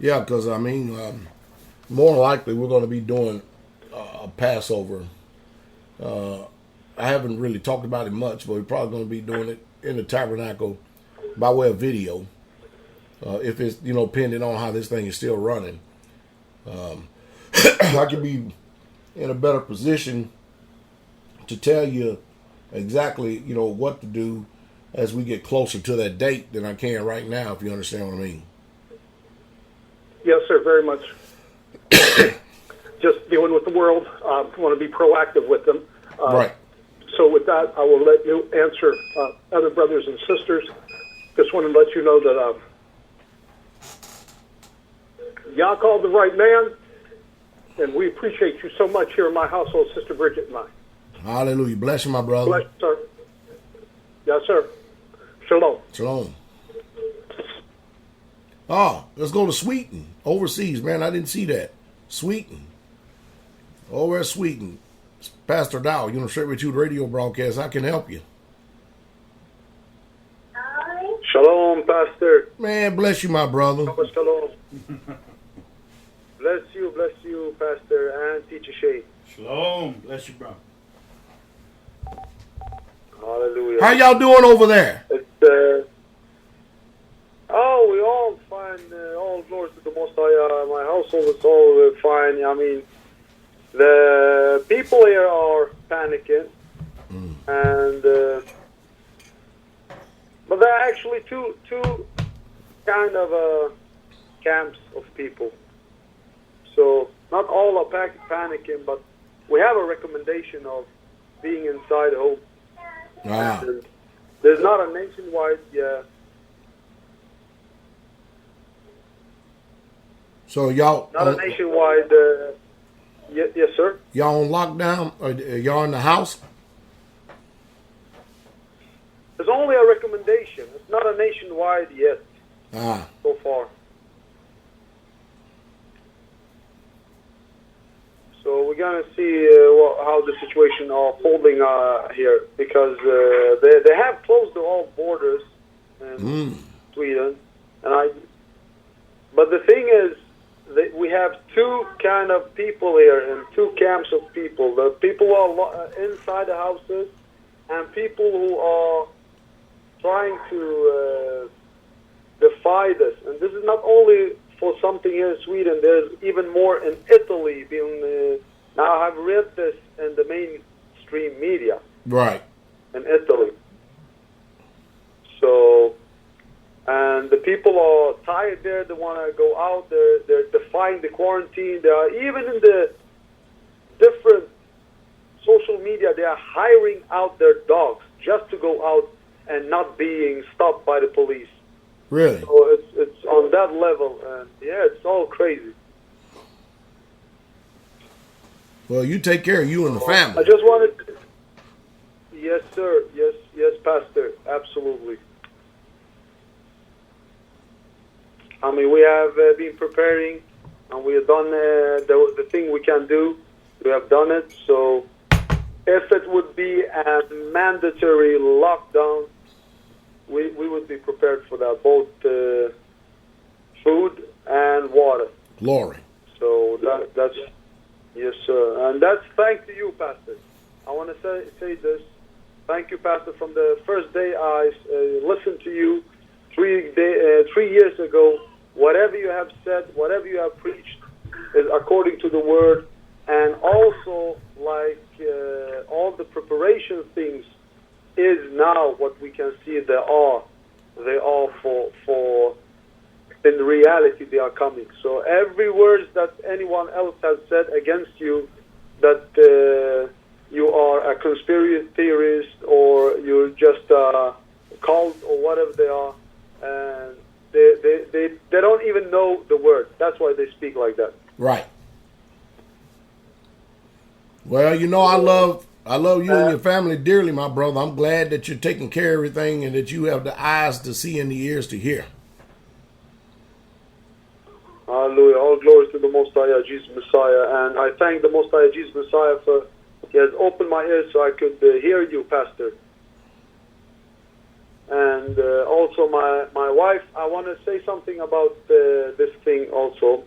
Yeah, because, I mean, more than likely we're going to be doing a Passover. I haven't really talked about it much, but we're probably going to be doing it in the tabernacle by way of video. If it's, you know, pending on how this thing is still running. I could be in a better position to tell you exactly, you know, what to do as we get closer to that date than I can right now, if you understand what I mean. Yes, sir, very much. Just dealing with the world. Want to be proactive with them. Right. So with that, I will let you answer other brothers and sisters. Just want to let you know that y'all called the right man, and we appreciate you so much here in my household, Sister Bridget and I. Hallelujah. Bless you, my brother. Bless you, sir. Yes, sir. Shalom. Shalom. Oh, let's go to Sweden, overseas, man. I didn't see that. Sweden. Over at Sweden. It's Pastor Dowell, you know, Straight With You radio broadcast. I can help you. Shalom, Pastor. Man, bless you, my brother. Shalom. Bless you, Pastor, and Teacher Shay. Shalom. Bless you, bro. Hallelujah. How y'all doing over there? It's, we all fine. All glory to the Most High. My household is all fine. I mean, the people here are panicking, and but there are actually two kind of camps of people. So not all are panicking, but we have a recommendation of being inside home. Ah. And there's not a nationwide. So y'all Not a nationwide. Yes, sir. Y'all on lockdown? Or y'all in the house? There's only a recommendation. It's not a nationwide yet. So far. So we're gonna see how the situation are folding here, because they have closed all borders in Sweden, but the thing is that we have two kind of people here and two camps of people. The people who are inside the houses and people who are trying to defy this. And this is not only for something here in Sweden. There's even more in Italy. Now I've read this in the mainstream media. Right. In Italy. So, and the people are tired there. They want to go out. They're defying the quarantine. They are even in the different social media. They are hiring out their dogs just to go out and not being stopped by the police. Really? So it's on that level, and yeah, it's all crazy. Well, you take care of you and the family. I just wanted to, yes, sir. Yes, Pastor. Absolutely. I mean, we have been preparing, and we have done the thing we can do. We have done it, so if it would be a mandatory lockdown, we would be prepared for that, both food and water. Glory. So that's, yes, sir. And that's thanks to you, Pastor. I want to say this. Thank you, Pastor. From the first day I listened to you 3 years ago, whatever you have said, whatever you have preached is according to the Word. And also, like all the preparation things is now what we can see they are for in reality they are coming. So every word that anyone else has said against you, that you are a conspiracy theorist or you're just a cult or whatever they are, and they don't even know the word. That's why they speak like that. Right. Well, you know, I love you and your family dearly, my brother. I'm glad that you're taking care of everything and that you have the eyes to see and the ears to hear. Hallelujah. All glory to the Most High, Jesus Messiah. And I thank the Most High, Jesus Messiah, for He has opened my ears so I could hear you, Pastor. And also my wife, I want to say something about this thing also.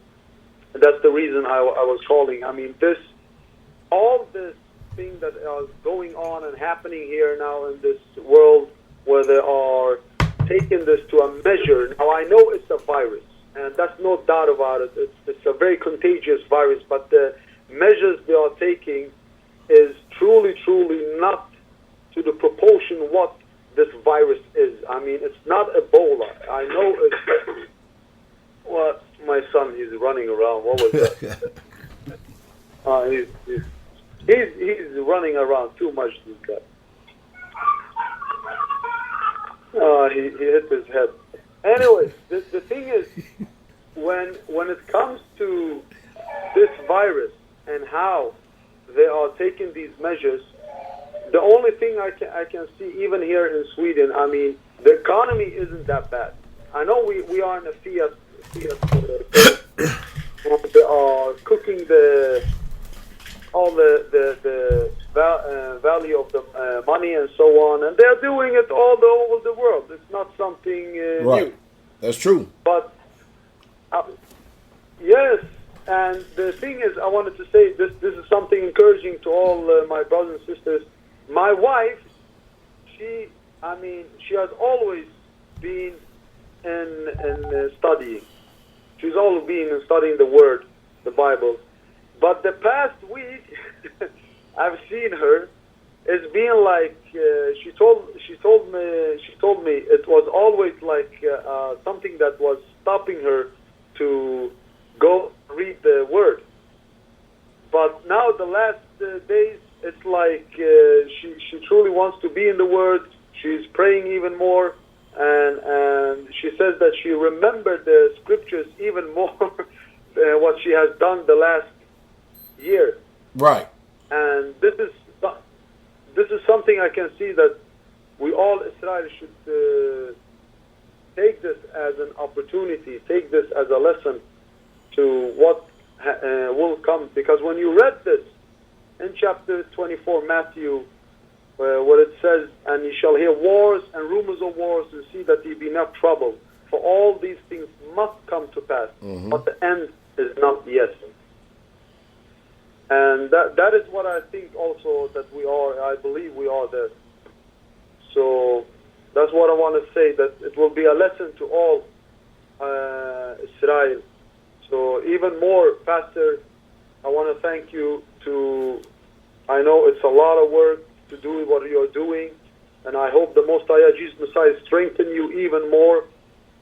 That's the reason I was calling. I mean, all this thing that is going on and happening here now in this world where they are taking this to a measure. Now, I know it's a virus, and that's no doubt about it. It's a very contagious virus, but the measures they are taking is truly, truly not to the proportion what this virus is. I mean, it's not Ebola. I know it's... What? My son, he's running around. What was that? He's running around too much, this guy. He hit his head. Anyways, the thing is, when it comes to this virus and how they are taking these measures, the only thing I can see, even here in Sweden, I mean, the economy isn't that bad. I know we are in a fiat they are cooking all the value of the money and so on, and they're doing it all over the world. It's not something right. new. That's true. But yes, and the thing is, I wanted to say this is something encouraging to all my brothers and sisters. My wife, she has always been in studying. She's always been in studying the Word, the Bible. But the past week, I've seen her. It's been like she told me it was always like something that was stopping her to go read the Word. But now the last days, it's like she truly wants to be in the Word. She's praying even more, and she says that she remembered the scriptures even more what she has done the last year. Right. And this is something I can see that we all Israel should take this as an opportunity, take this as a lesson to what will come. Because when you read this in chapter 24, Matthew, where it says, "And ye shall hear wars and rumors of wars, and see that ye be not troubled. For all these things must come to pass, but the end is not yet." And that is what I think also that we are, I believe we are there. So that's what I want to say, that it will be a lesson to all Israel. So even more, Pastor, I want to thank you I know it's a lot of work to do what you're doing, and I hope the Most High Jesus Messiah strengthen you even more,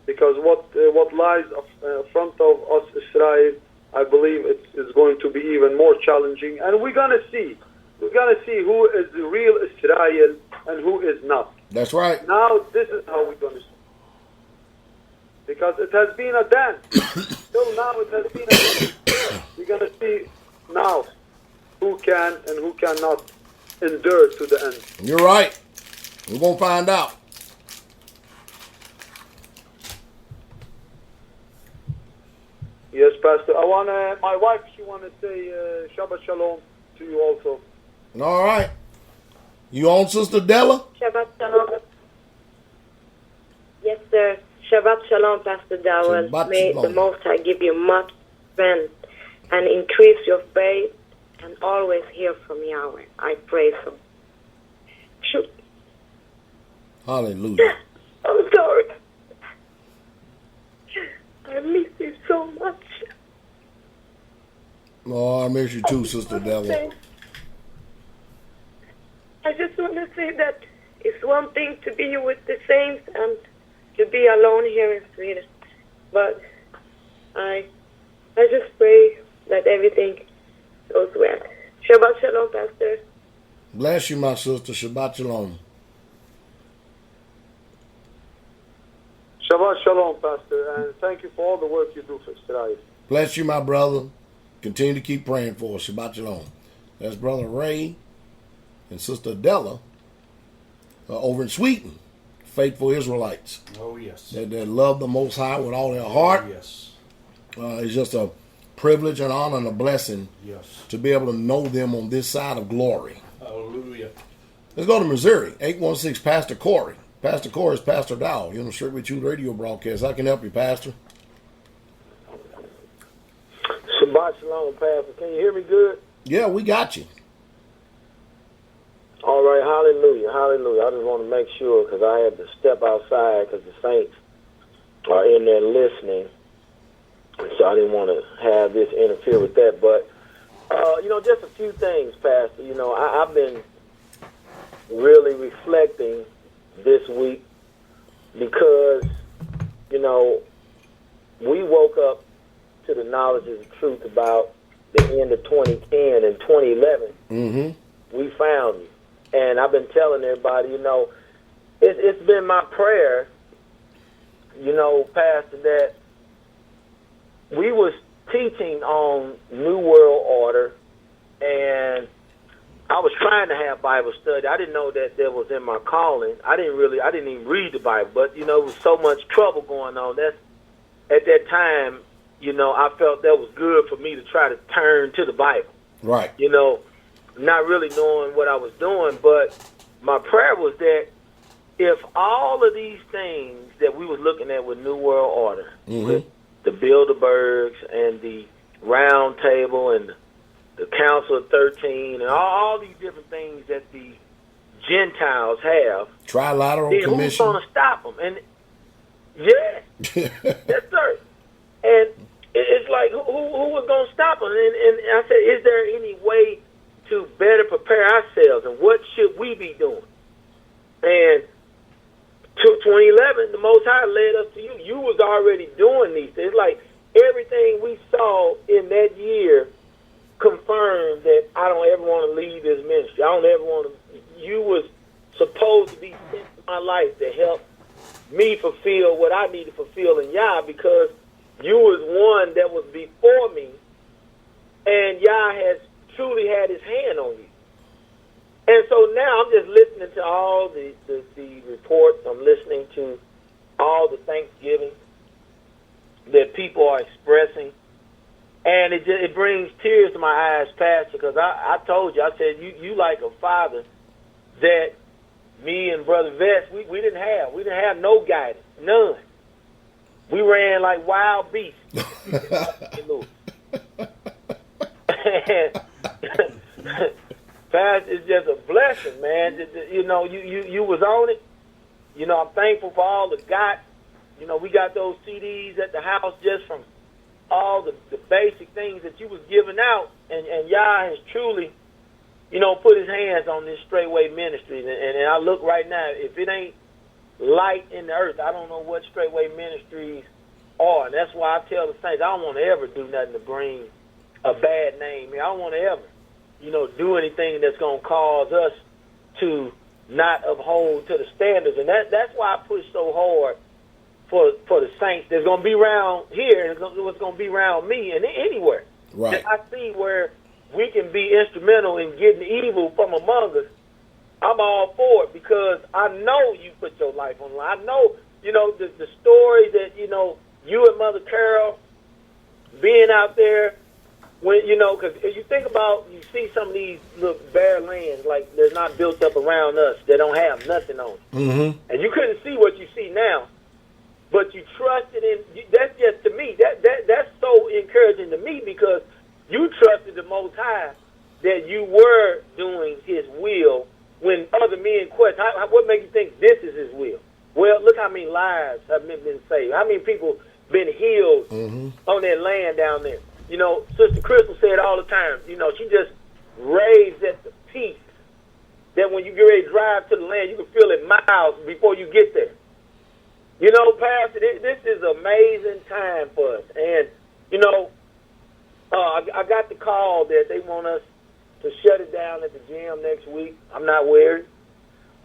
because what lies in front of us, Israel, I believe it's going to be even more challenging, and we're gonna see who is the real Israel and who is not. That's right. Now this is how we're gonna see, because it has been a dance. Till now it has been a dance. We're gonna see now who can and who cannot endure to the end. You're right. We're gonna find out. Yes, Pastor. My wife, she want to say Shabbat Shalom to you also. All right. You on, Sister Della? Shabbat Shalom. Yes, sir. Shabbat Shalom, Pastor Dowell. Shabbat May shalom. the Most High give you much strength and increase your faith and always hear from Yahweh. I pray so. Shoot. Hallelujah. I'm sorry. I miss you so much. Oh, I miss you too, Sister Della. I just want to say that it's one thing to be with the saints and to be alone here in Sweden. But I just pray that everything goes well. Shabbat Shalom, Pastor. Bless you, my sister. Shabbat Shalom. Shabbat Shalom, Pastor, and thank you for all the work you do for Israel. Bless you, my brother. Continue to keep praying for us. Shabbat Shalom. That's Brother Ray and Sister Della over in Sweden. Faithful Israelites. Oh, yes. That love the Most High with all their heart. Oh, yes. It's just a privilege and honor and a blessing Yes. to be able to know them on this side of glory. Hallelujah. Let's go to Missouri. 816 Pastor Corey. Pastor Corey is Pastor Dowell. You're on the Straitway radio broadcast. I can help you, Pastor. Shabbat Shalom, Pastor. Can you hear me good? Yeah, we got you. All right, hallelujah, hallelujah. I just want to make sure because I had to step outside because the saints are in there listening. So I didn't want to have this interfere with that. But, just a few things, Pastor. I've been really reflecting this week because, we woke up to the knowledge of the truth about the end of 2010 and 2011. Mm-hmm. We found you. And I've been telling everybody, it's been my prayer, Pastor, that we was teaching on New World Order, and I was trying to have Bible study. I didn't know that was in my calling. I didn't even read the Bible, but, it was so much trouble going on. At that time, I felt that was good for me to try to turn to the Bible. Right. Not really knowing what I was doing, but my prayer was that if all of these things that we was looking at with New World Order, with the Bilderbergs and the Round Table and the Council of 13 and all these different things that the Gentiles have, Trilateral then Commission. who's going to stop them? And yes, sir. And it's like, who was going to stop them? And I said, is there any way to better prepare ourselves, and what should we be doing? And 2011, the Most High led us to you. You was already doing these things. Like everything we saw in that year confirmed that I don't ever want to leave this ministry. I don't ever want to. You was supposed to be sent to my life to help me fulfill what I need to fulfill in Yah, because you was one that was before me, and Yah has truly had his hand on you. And so now I'm just listening to all the reports. I'm listening to all the Thanksgiving that people are expressing. And it brings tears to my eyes, Pastor, because I told you, I said, you like a father that me and Brother Vest, we didn't have. We didn't have no guidance, none. We ran like wild beasts. Pastor, it's just a blessing, man. You was on it. I'm thankful for all the got. We got those CDs at the house just from all the basic things that you was giving out, and Yah has truly, put his hands on this Straitway ministry. And I look right now, if it ain't light in the earth, I don't know what Straitway ministries are. And that's why I tell the saints, I don't want to ever do nothing to bring a bad name. I don't want to ever, do anything that's going to cause us to not uphold to the standards. And that's why I push so hard for the saints that's going to be around here and what's going to be around me and anywhere. Right. I see where we can be instrumental in getting evil from among us. I'm all for it because I know you put your life on the line. I know, the story that, you and Mother Carol being out there when because you think about, you see some of these little bare lands like they're not built up around us. They don't have nothing on it, and you couldn't see what you see now, but you trusted in. That's just to me. That's so encouraging to me because you trusted the Most High that you were doing His will when other men question. What makes you think this is His will? Well, look how many lives have been saved. How many people been healed on that land down there? Sister Crystal said all the time, she just raves at the peace that when you get ready to drive to the land, you can feel it miles before you get there. Pastor, this is an amazing time for us. And, I got the call that they want us to shut it down at the gym next week. I'm not worried.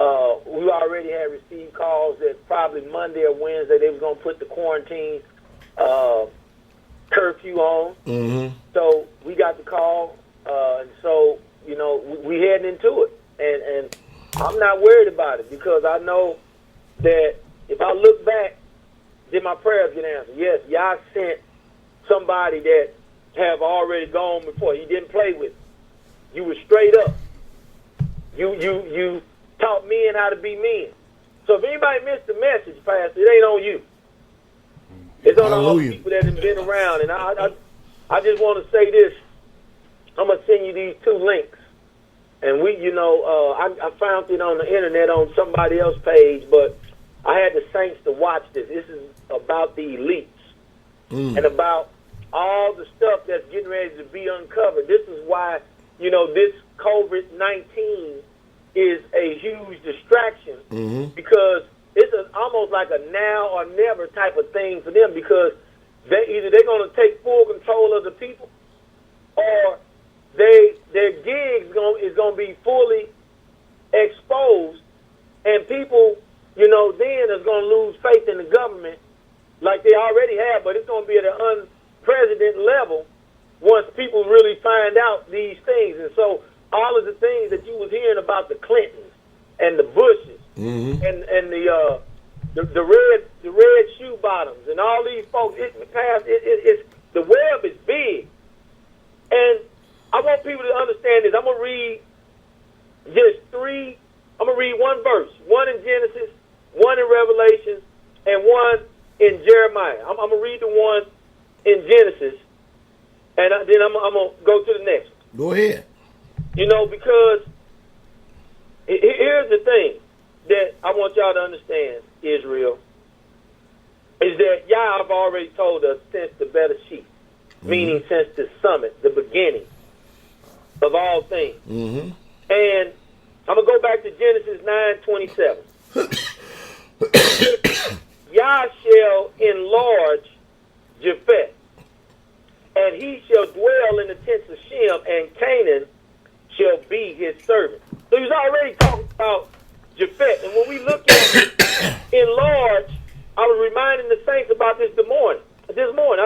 We already had received calls that probably Monday or Wednesday they were going to put the quarantine curfew on. So we got the call, and so we heading into it, and I'm not worried about it because I know that if I look back, did my prayers get answered? Yes, Yah sent somebody that have already gone before. He didn't play with it. You were straight up. You taught men how to be men. So if anybody missed the message, Pastor, it ain't on you. It's on all the people that have been around. And I just want to say this. I'm going to send you these 2 links. And I found it on the internet on somebody else's page, but I had the saints to watch this. This is about the elites and about all the stuff that's getting ready to be uncovered. This is why, this COVID-19 is a huge distraction because it's almost like a now or never type of thing for them because they're going to take full control of the people or their gigs is going to be fully exposed and people, then is going to lose faith in the government like they already have, but it's going to be at an unprecedented level once people really find out these things. And so all of the things that you was hearing about the Clintons and the Bushes and the red shoe bottoms and all these folks, it's the web is big. And I want people to understand this. I'm gonna read one verse, one in Genesis, one in Revelation, and one in Jeremiah. I'm gonna read the one in Genesis, and then I'm gonna go to the next one. Go ahead. Because here's the thing that I want y'all to understand, Israel, is that y'all have already told us since the better sheet, meaning since the summit, the beginning of all things. And I'm going to go back to Genesis 9:27. Yah shall enlarge Japheth, and he shall dwell in the tents of Shem, and Canaan shall be his servant. So he's already talking about Japheth. And when we look at enlarge, I was reminding the saints about this morning. I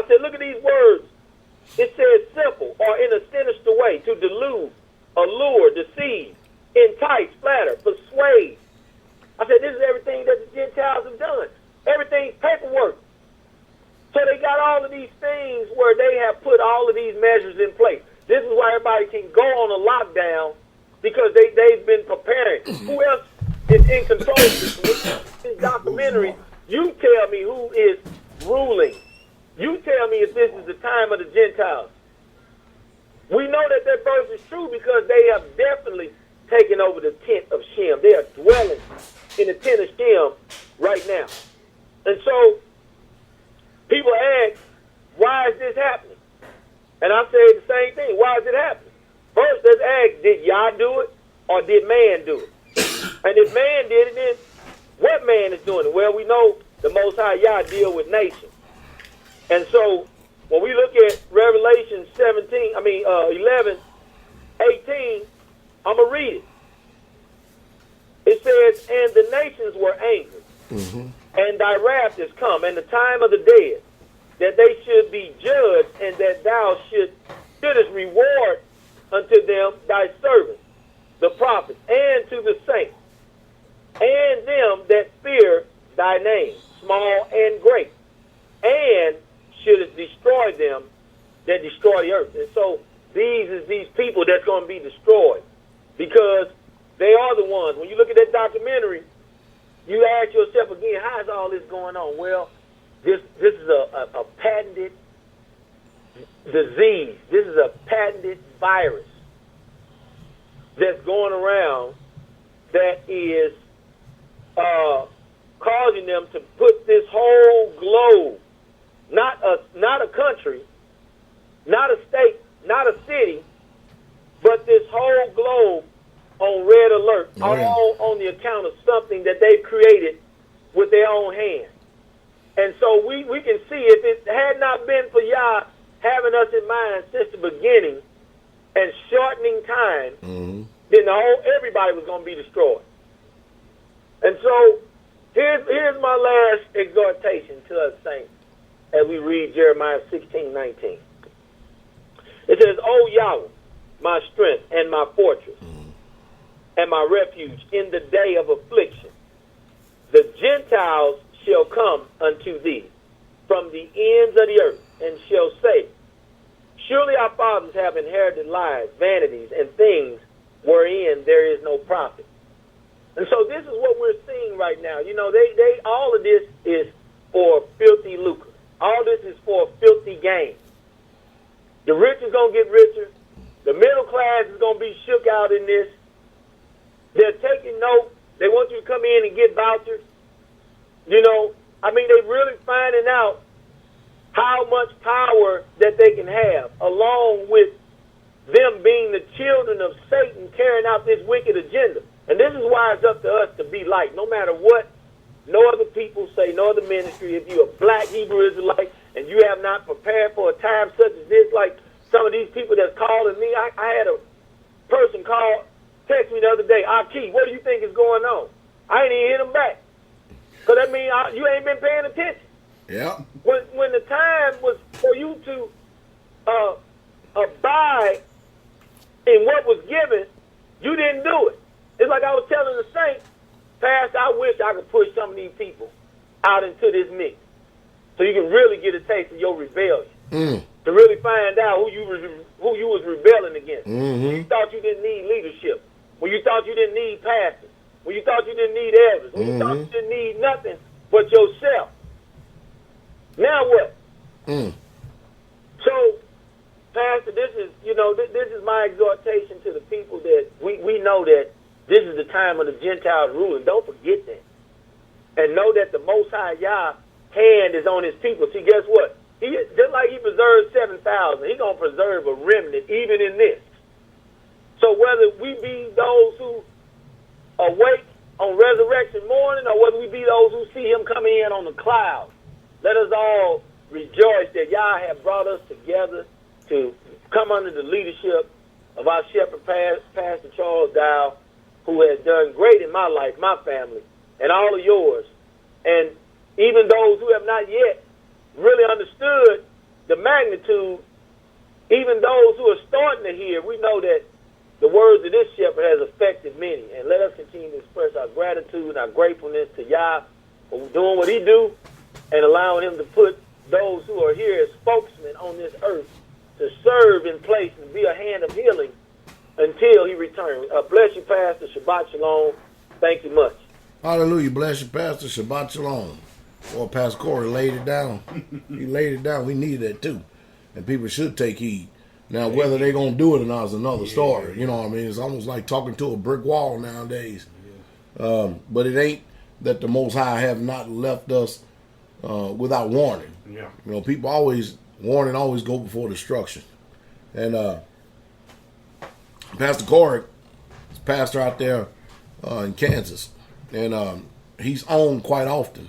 said, look at these words. It says simple or in a sinister way, to delude, allure, deceive, entice, flatter, persuade. I said, this is everything that the Gentiles have done. Everything's paperwork. So they got all of these things where they have put all of these measures in place. This is why everybody can go on a lockdown because they've been preparing. Who else is in control of this documentary? You tell me who is ruling. You tell me if this is the time of the Gentiles. We know that verse is true because they have definitely taken over the tent of Shem. They are dwelling in the tent of Shem right now. And so people ask, why is this happening? And I say the same thing. Why is it happening? First, let's ask, did Yah do it or did man do it? And if man did it, then what man is doing it? Well, we know the Most High Yah deal with nations. And so when we look at Revelation 11, 18, I'm going to read it. It says, and the nations were angry, and thy wrath is come, and the time of the dead, that they should be judged, and that thou shouldest reward unto them thy servants, the prophets, and to the saints, and them that fear thy name, small and great, and shouldest destroy them that destroy the earth. And so these people that's going to be destroyed because they are the ones. When you look at that documentary, you ask yourself again, how is all this going on? Well, this is a patented disease. This is a patented virus that's going around that is causing them to put this whole globe, not a country, not a state, not a city, but this whole globe on red alert, all on the account of something that they've created with their own hands. And so we can see if it had not been for Yah having us in mind since the beginning and shortening time, then everybody was going to be destroyed. And so here's my last exhortation to us saints as we read Jeremiah 16:19. It says, "O Yahweh, my strength and my fortress and my refuge in the day of affliction, the Gentiles shall come unto thee from the ends of the earth and shall say, surely our fathers have inherited lies, vanities, and things wherein there is no profit." And so this is what we're seeing right now. You know, they all of this is for filthy lucre. All this is for filthy gain. The rich is going to get richer. The middle class is going to be shook out in this. They're taking note. They want you to come in and get vouchers. You know, I mean, they're really finding out how much power that they can have, along with them being the children of Satan carrying out this wicked agenda. And this is why it's up to us to be light, no matter what no other people say, no other ministry. If you're a black Hebrew Israelite and you have not prepared for a time such as this, like some of these people that's calling me, I had a person text me the other day, Aki, what do you think is going on? I ain't even hit him back. Because that means you ain't been paying attention. Yeah. When the time was for you to abide in what was given, you didn't do it. It's like I was telling the saints, Pastor, I wish I could push some of these people out into this mix so you can really get a taste of your rebellion. To really find out who you was rebelling against. When you thought you didn't need leadership. When you thought you didn't need pastors. When you thought you didn't need elders. When you thought you didn't need nothing but yourself. Now what? So, Pastor, this is my exhortation to the people that we know that this is the time of the Gentiles ruling. Don't forget that. And know that the Most High Yah hand is on his people. See, guess what? Just like he preserved 7,000, he's going to preserve a remnant even in this. So whether we be those who awake on resurrection morning or whether we be those who see him coming in on the clouds, let us all rejoice that Yah have brought us together to come under the leadership of our shepherd, Pastor Charles Dowell, who has done great in my life, my family, and all of yours. And even those who have not yet really understood the magnitude, even those who are starting to hear, we know that the words of this shepherd has affected many. And let us continue to express our gratitude and our gratefulness to Yah for doing what he do and allowing him to put those who are here as spokesmen on this earth to serve in place and be a hand of healing until he returns. Bless you, Pastor. Shabbat Shalom. Thank you much. Hallelujah. Bless you, Pastor. Shabbat Shalom. Well, Pastor Corey laid it down. He laid it down. We need that too. And people should take heed. Now, whether they're going to do it or not is another story. You know what I mean? It's almost like talking to a brick wall nowadays. But it ain't that the Most High have not left us without warning. Yeah. You know, people always, warning always go before destruction. And Pastor Corey is pastor out there in Kansas. And he's on quite often.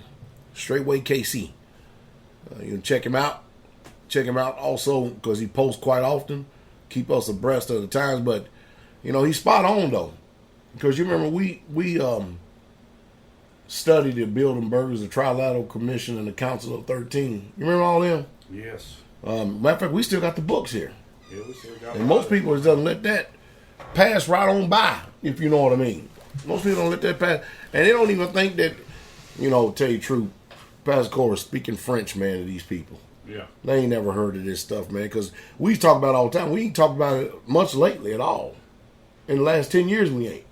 Straitway KC. You can check him out. Check him out also because he posts quite often. Keep us abreast of the times. But, you know, he's spot on, though. Because you remember we studied the Bilderbergers, the Trilateral Commission, and the Council of 13. You remember all them? Yes. Matter of fact, we still got the books here. Yeah, we still got and most people just doesn't let that pass right on by, if you know what I mean. Most people don't let that pass. And they don't even think that, you know, tell you the truth, Pastor Corey is speaking French, man, to these people. Yeah. They ain't never heard of this stuff, man, because we talk about it all the time. We ain't talked about it much lately at all. In the last 10 years, we ain't.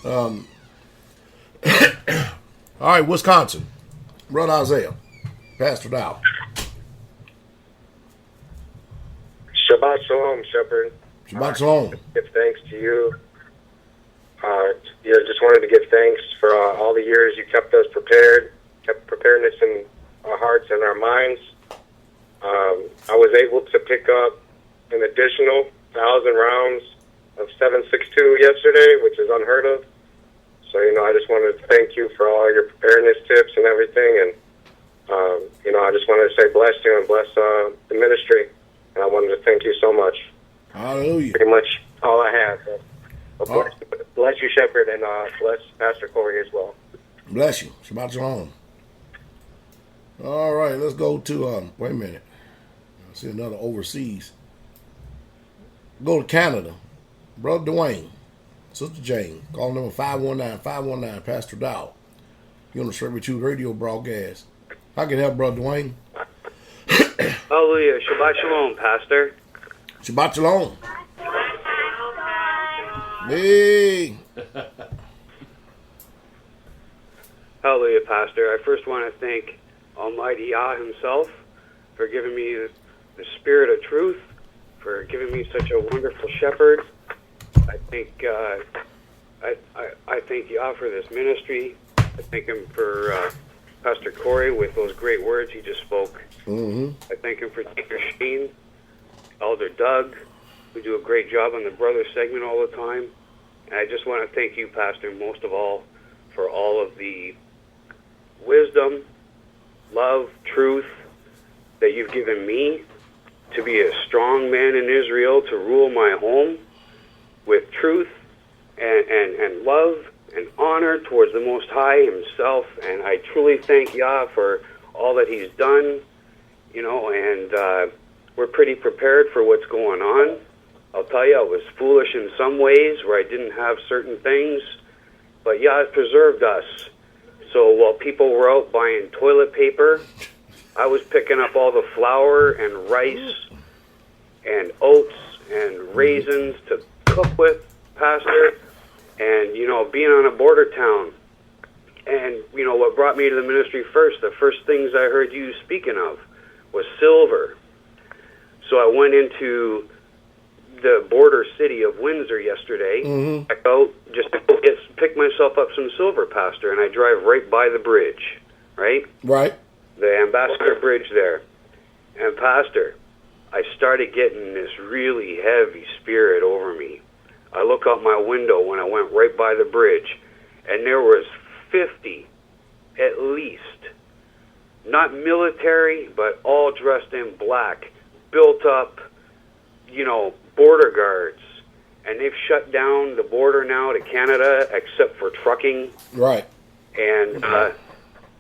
All right, Wisconsin. Brother Isaiah. Pastor Dowell. Shabbat Shalom, Shepherd. Shabbat Shalom. Give thanks to you. Just wanted to give thanks for all the years you kept us prepared, kept preparedness in our hearts and our minds. I was able to pick up an additional 1,000 rounds of 7.62 yesterday, which is unheard of. So, I just wanted to thank you for all your preparedness tips and everything. And, I just wanted to say bless you and bless the ministry. And I wanted to thank you so much. Hallelujah. Pretty much all I have. So, bless you, Shepherd, and bless Pastor Corey as well. Bless you. Shabbat Shalom. All right, let's go to, wait a minute. I see another overseas. Go to Canada. Brother Dwayne. Sister Jane. Call number 519-519, Pastor Dowell. You're on the Straitway 2 radio broadcast. I can help Brother Dwayne. Hallelujah. Shabbat Shalom, Pastor. Shabbat Shalom. Hey. Hallelujah, Pastor. I first want to thank Almighty Yah himself for giving me the spirit of truth, for giving me such a wonderful shepherd. I thank I thank Yah for this ministry. I thank him for Pastor Corey with those great words he just spoke. Mm-hmm. I thank him for Deacon Sheen, Elder Doug, who do a great job on the brother segment all the time. And I just want to thank you, Pastor, most of all, for all of the wisdom, love, truth that you've given me to be a strong man in Israel, to rule my home with truth and love and honor towards the Most High himself. And I truly thank Yah for all that he's done, and we're pretty prepared for what's going on. I'll tell you, I was foolish in some ways where I didn't have certain things, but Yah has preserved us. So while people were out buying toilet paper, I was picking up all the flour and rice and oats and raisins to cook with, Pastor, and, being on a border town. And, what brought me to the ministry first, the first things I heard you speaking of was silver. So I went into the border city of Windsor yesterday. Mm-hmm. I go just to pick myself up some silver, Pastor, and I drive right by the bridge, right? Right. The Ambassador Bridge there. And Pastor, I started getting this really heavy spirit over me. I look out my window when I went right by the bridge, and there was 50, at least, not military, but all dressed in black, built up, border guards. And they've shut down the border now to Canada, except for trucking. Right. And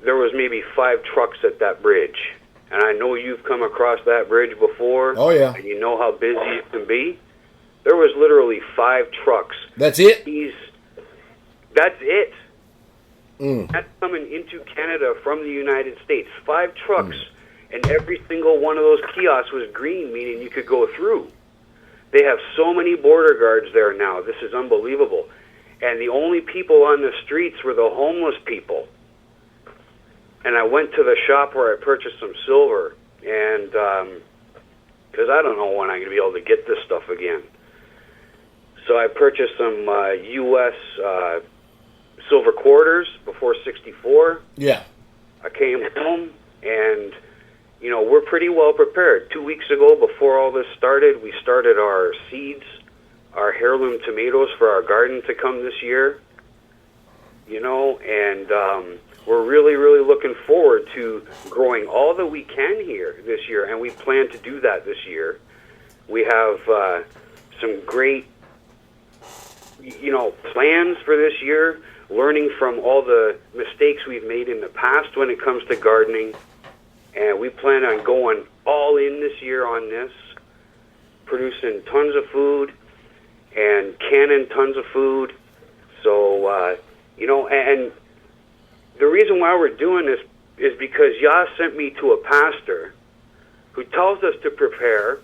there was maybe 5 trucks at that bridge. And I know you've come across that bridge before. Oh, yeah. And you know how busy it can be. There was literally 5 trucks. That's it? That's it. Mm. That's coming into Canada from the United States. 5 trucks. And every single one of those kiosks was green, meaning you could go through. They have so many border guards there now. This is unbelievable. And the only people on the streets were the homeless people. And I went to the shop where I purchased some silver. And because I don't know when I'm going to be able to get this stuff again. So I purchased some U.S. Silver quarters before 64. Yeah. I came home and, we're pretty well prepared. 2 weeks ago, before all this started, we started our seeds, our heirloom tomatoes for our garden to come this year. And we're really, really looking forward to growing all that we can here this year, and we plan to do that this year. We have some great, plans for this year, learning from all the mistakes we've made in the past when it comes to gardening. And we plan on going all in this year on this, producing tons of food and canning tons of food. So, and the reason why we're doing this, is because Yah sent me to a pastor who tells us to prepare,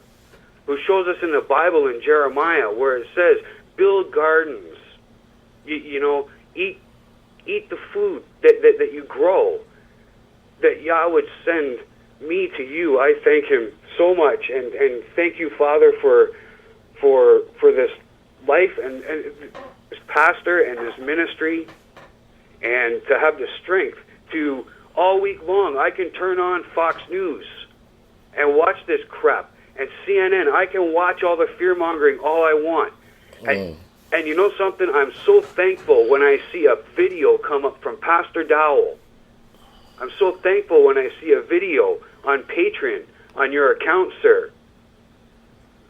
who shows us in the Bible in Jeremiah where it says, build gardens, eat the food that you grow, that Yah would send me to you. I thank him so much, and thank you, Father, for this life and this pastor and this ministry, and to have the strength to all week long I can turn on Fox News and watch this crap, and CNN. I can watch all the fear-mongering all I want. And you know something? I'm so thankful when I see a video come up from Pastor Dowell. I'm so thankful when I see a video on Pateron, on your account, sir.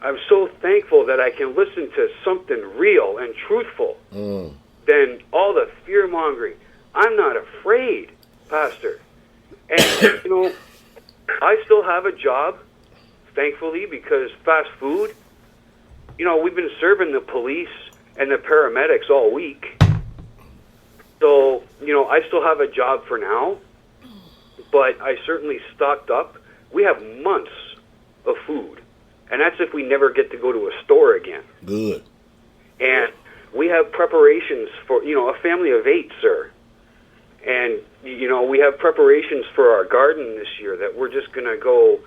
I'm so thankful that I can listen to something real and truthful than all the fear-mongering. I'm not afraid, Pastor. And, I still have a job, thankfully, because fast food, we've been serving the police and the paramedics all week. So, I still have a job for now, but I certainly stocked up. We have months of food, and that's if we never get to go to a store again. Good. And we have preparations for, a family of 8, sir. And, we have preparations for our garden this year that we're just going to go,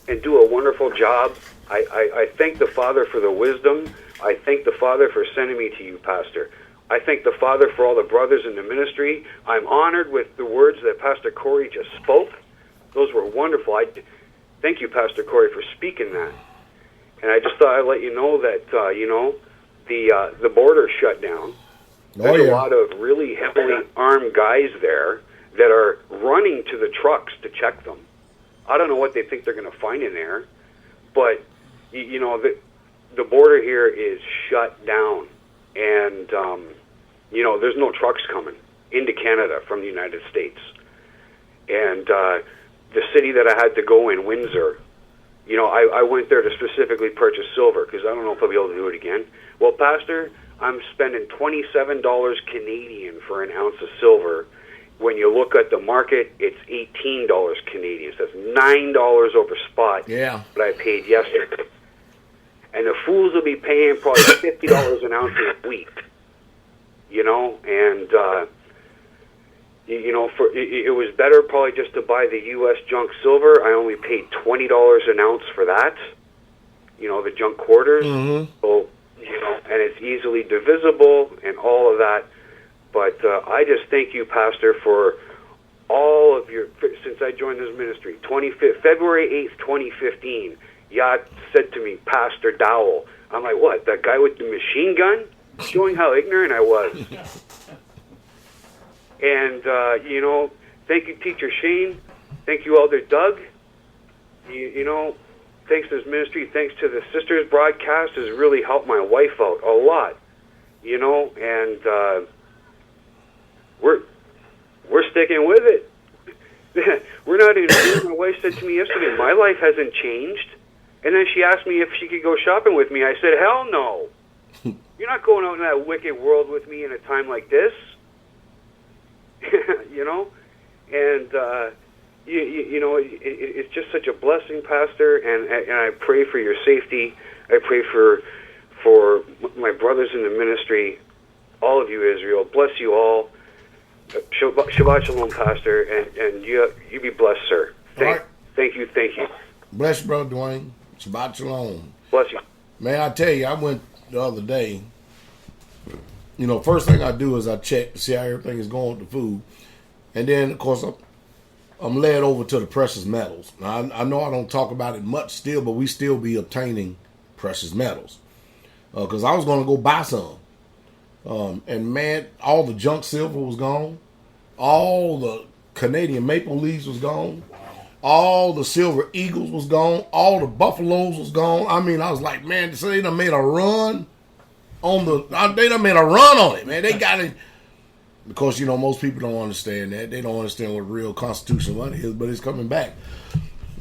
and do a wonderful job. I thank the Father for the wisdom. I thank the Father for sending me to you, Pastor. I thank the Father for all the brothers in the ministry. I'm honored with the words that Pastor Corey just spoke. Those were wonderful. Thank you, Pastor Corey, for speaking that. And I just thought I'd let you know that, the border shut down. There's a lot of really heavily armed guys there that are running to the trucks to check them. I don't know what they think they're going to find in there, but, the border here is shut down. And, there's no trucks coming into Canada from the United States. And the city that I had to go in, Windsor, I went there to specifically purchase silver because I don't know if I'll be able to do it again. Well, Pastor, I'm spending $27 Canadian for an ounce of silver. When you look at the market, it's $18 Canadian. So that's $9 over spot that I paid yesterday. And the fools will be paying probably $50 an ounce in a week. It was better probably just to buy the U.S. junk silver. I only paid $20 an ounce for that. The junk quarters. Mm-hmm. So, and it's easily divisible and all of that. But I just thank you, Pastor, for all of your, since I joined this ministry, February 8th, 2015, Yah said to me, Pastor Dowell. I'm like, what, that guy with the machine gun? Showing how ignorant I was. And, thank you, Teacher Shane. Thank you, Elder Doug. Thanks to this ministry, thanks to the Sisters broadcast, has really helped my wife out a lot. And we're sticking with it. We're not even. My wife said to me yesterday, my life hasn't changed. And then she asked me if she could go shopping with me. I said, hell no. You're not going out in that wicked world with me in a time like this. And it's just such a blessing, Pastor. And I pray for your safety. I pray for my brothers in the ministry, all of you, Israel. Bless you all. Shabbat shalom, Pastor, and you be blessed, sir. Thank you. Bless you, Brother Dwayne. Shabbat shalom. Bless you. Man, I tell you, I went the other day. First thing I do is I check to see how everything is going with the food. And then, of course, I'm led over to the precious metals. Now, I know I don't talk about it much still, but we still be obtaining precious metals. Because I was going to go buy some. And man, all the junk silver was gone. All the Canadian maple leaves was gone. All the silver eagles was gone. All the buffaloes was gone. I mean, I was like, man, so they done made a run on it, man. They got it. Because, most people don't understand that. They don't understand what real constitutional money is, but it's coming back.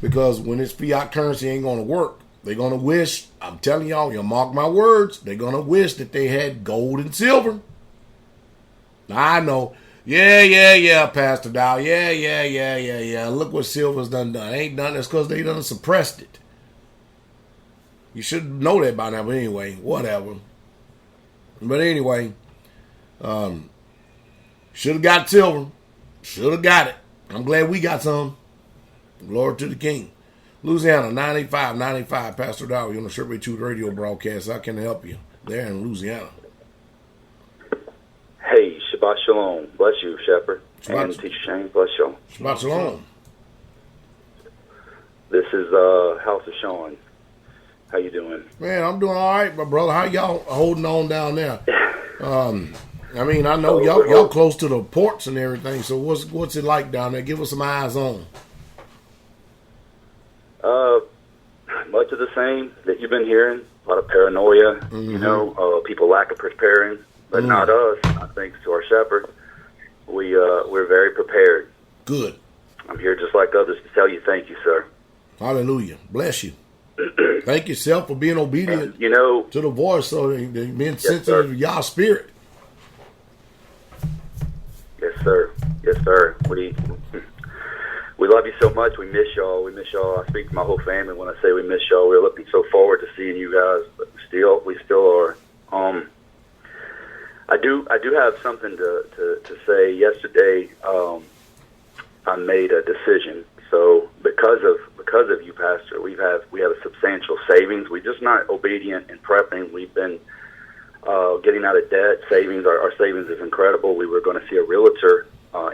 Because when this fiat currency ain't going to work, they're going to wish, I'm telling y'all, you'll mark my words, they're going to wish that they had gold and silver. Now, I know Yeah, Pastor Dowell. Yeah. Look what Silver's done. Ain't done this because they done suppressed it. You should know that by now, but anyway, whatever. But anyway, should have got Silver. Should have got it. I'm glad we got some. Glory to the King. Louisiana, 985, Pastor Dowell. You're on the Straitway 2 radio broadcast. I can help you there in Louisiana. Hey, Shabbat Shalom. Bless you, Shepherd. Shabbat. And Teacher Shane, bless y'all. Shabbat Shalom. This is House of Sean. How you doing? Man, I'm doing all right, my brother. How y'all holding on down there? I mean, I know y'all close to the ports and everything, so what's it like down there? Give us some eyes on. Much of the same that you've been hearing. A lot of paranoia, you know, people lack of preparing, but not us. Thanks to our shepherd, we're very prepared. Good. I'm here just like others to tell you thank you, sir. Hallelujah. Bless you. Thank yourself for being obedient, you know, to the voice, so they being sensitive to y'all spirit. Yes, sir. Yes, sir. We love you so much. We miss y'all. I speak for my whole family when I say we miss y'all. We're looking so forward to seeing you guys, but we still are. I do have something to say. Yesterday, I made a decision. So because of you, Pastor, we have a substantial savings. We're just not obedient and prepping. We've been getting out of debt. Savings, our savings is incredible. We were going to see a realtor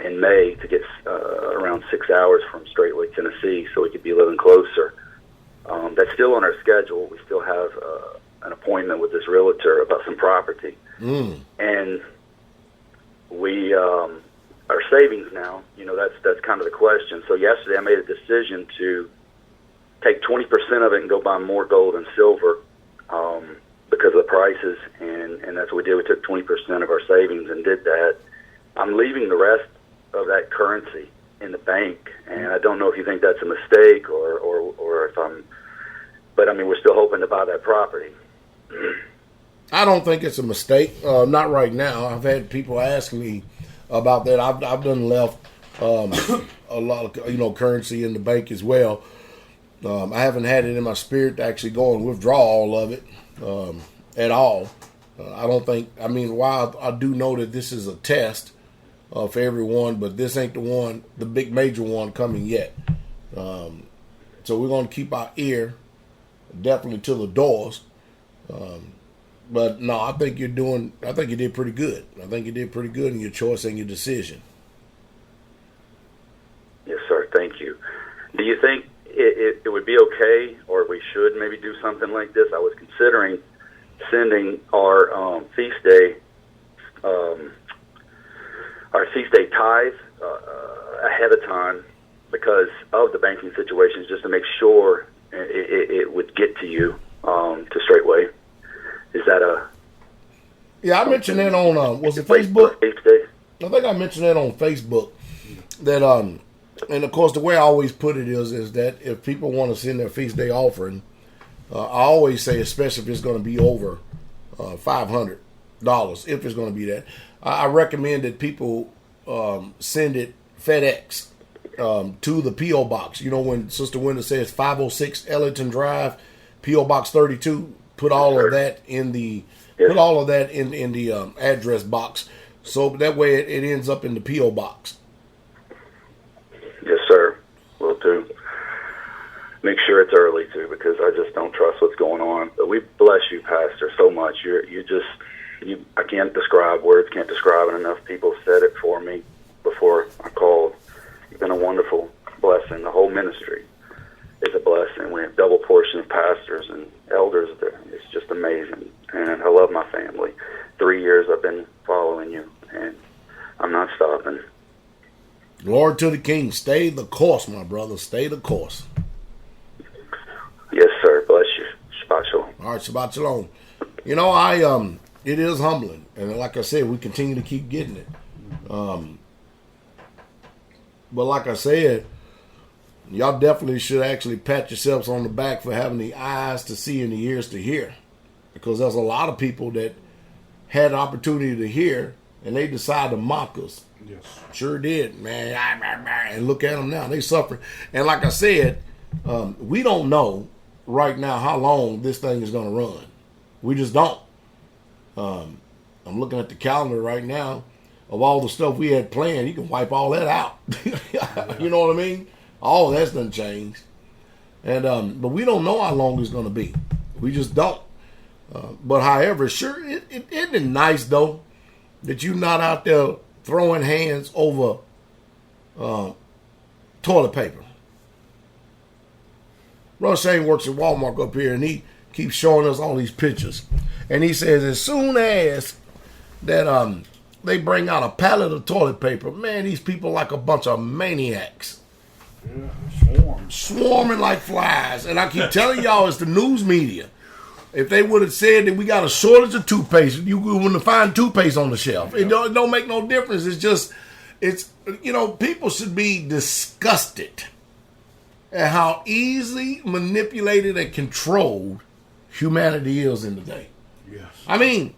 in May to get around 6 hours from Straitway, Tennessee, so we could be living closer. That's still on our schedule. We still have an appointment with this realtor about some property, and we our savings now. You know, that's kind of the question. So yesterday I made a decision to take 20% of it and go buy more gold and silver because of the prices, and that's what we did. We took 20% of our savings and did that. I'm leaving the rest of that currency in the bank, and I don't know if you think that's a mistake or if but I mean, we're still hoping to buy that property. I don't think it's a mistake. Not right now. I've had people ask me about that. I've done left a lot of currency in the bank as well. I haven't had it in my spirit to actually go and withdraw all of it at all. I don't think. I mean, while I do know that this is a test for everyone, but this ain't the big major one coming yet. So we're going to keep our ear definitely to the doors. But no, I think you did pretty good. I think you did pretty good in your choice and your decision. Yes, sir. Thank you. Do you think it would be okay, or we should maybe do something like this? I was considering sending our feast day tithe ahead of time because of the banking situations, just to make sure it would get to you to Straitway. Is that Yeah, I mentioned that on was it Facebook? I think I mentioned that on Facebook. That and of course the way I always put it is that if people want to send their feast day offering, I always say, especially if it's going to be over $500, if it's going to be that, I recommend that people send it FedEx to the P.O. Box. You know, when Sister Wenda says 506 Ellington Drive, P.O. Box 32, put all of that in the address box, so that way it ends up in the P.O. Box. Yes, sir. Will do. Make sure it's early too, because I just don't trust what's going on. But we bless you, Pastor, so much. I can't describe, words can't describe it enough. People said it for me before I called. You've been a wonderful blessing. The whole ministry is a blessing. We have double portion of pastors and elders there. It's just amazing. And I love my family. 3 years I've been following you, and I'm not stopping. Glory to the King. Stay the course, my brother. Stay the course. Yes, sir. Bless you. Shabbat shalom. All right, Shabbat shalom. You know, it is humbling, and like I said, we continue to keep getting it. But like I said, y'all definitely should actually pat yourselves on the back for having the eyes to see and the ears to hear, because there's a lot of people that had the opportunity to hear and they decide to mock us. Yes. Sure did, man. And look at them now. They suffering. And like I said, we don't know right now how long this thing is going to run. We just don't. I'm looking at the calendar right now of all the stuff we had planned. You can wipe all that out. You know what I mean? All that's done changed. And but we don't know how long it's going to be. We just don't. But however, sure, isn't it nice though that you're not out there throwing hands over toilet paper. Brother Shane works at Walmart up here, and he keeps showing us all these pictures. And he says as soon as that they bring out a pallet of toilet paper, man, these people like a bunch of maniacs. Yeah, swarming like flies. And I keep telling y'all, it's the news media. If they would have said that we got a shortage of toothpaste, you wouldn't find toothpaste on the shelf. It don't make no difference. It's people should be disgusted at how easily manipulated and controlled humanity is in the day. Yes. I mean,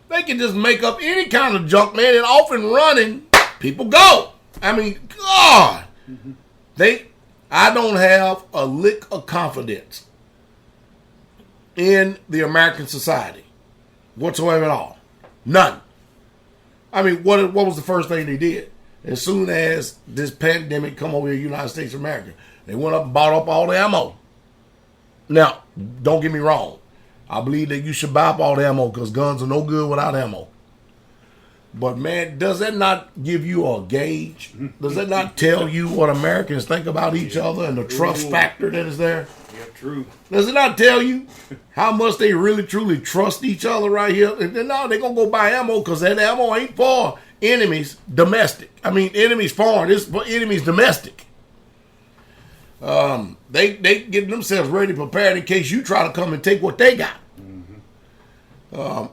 they can just make up any kind of junk, man, and off and running, people go. I mean, God. Mm-hmm. I don't have a lick of confidence in the American society whatsoever at all. None. I mean, what was the first thing they did? As soon as this pandemic come over the United States of America, they went up and bought up all the ammo. Now, don't get me wrong. I believe that you should buy up all the ammo because guns are no good without ammo. But, man, does that not give you a gauge? Does that not tell you what Americans think about each other and the trust factor that is there? Yeah, true. Does it not tell you how much they really, truly trust each other right here? No, they're going to go buy ammo because that ammo ain't for enemies domestic. I mean, enemies foreign. It's for enemies domestic. They get themselves ready, prepared in case you try to come and take what they got.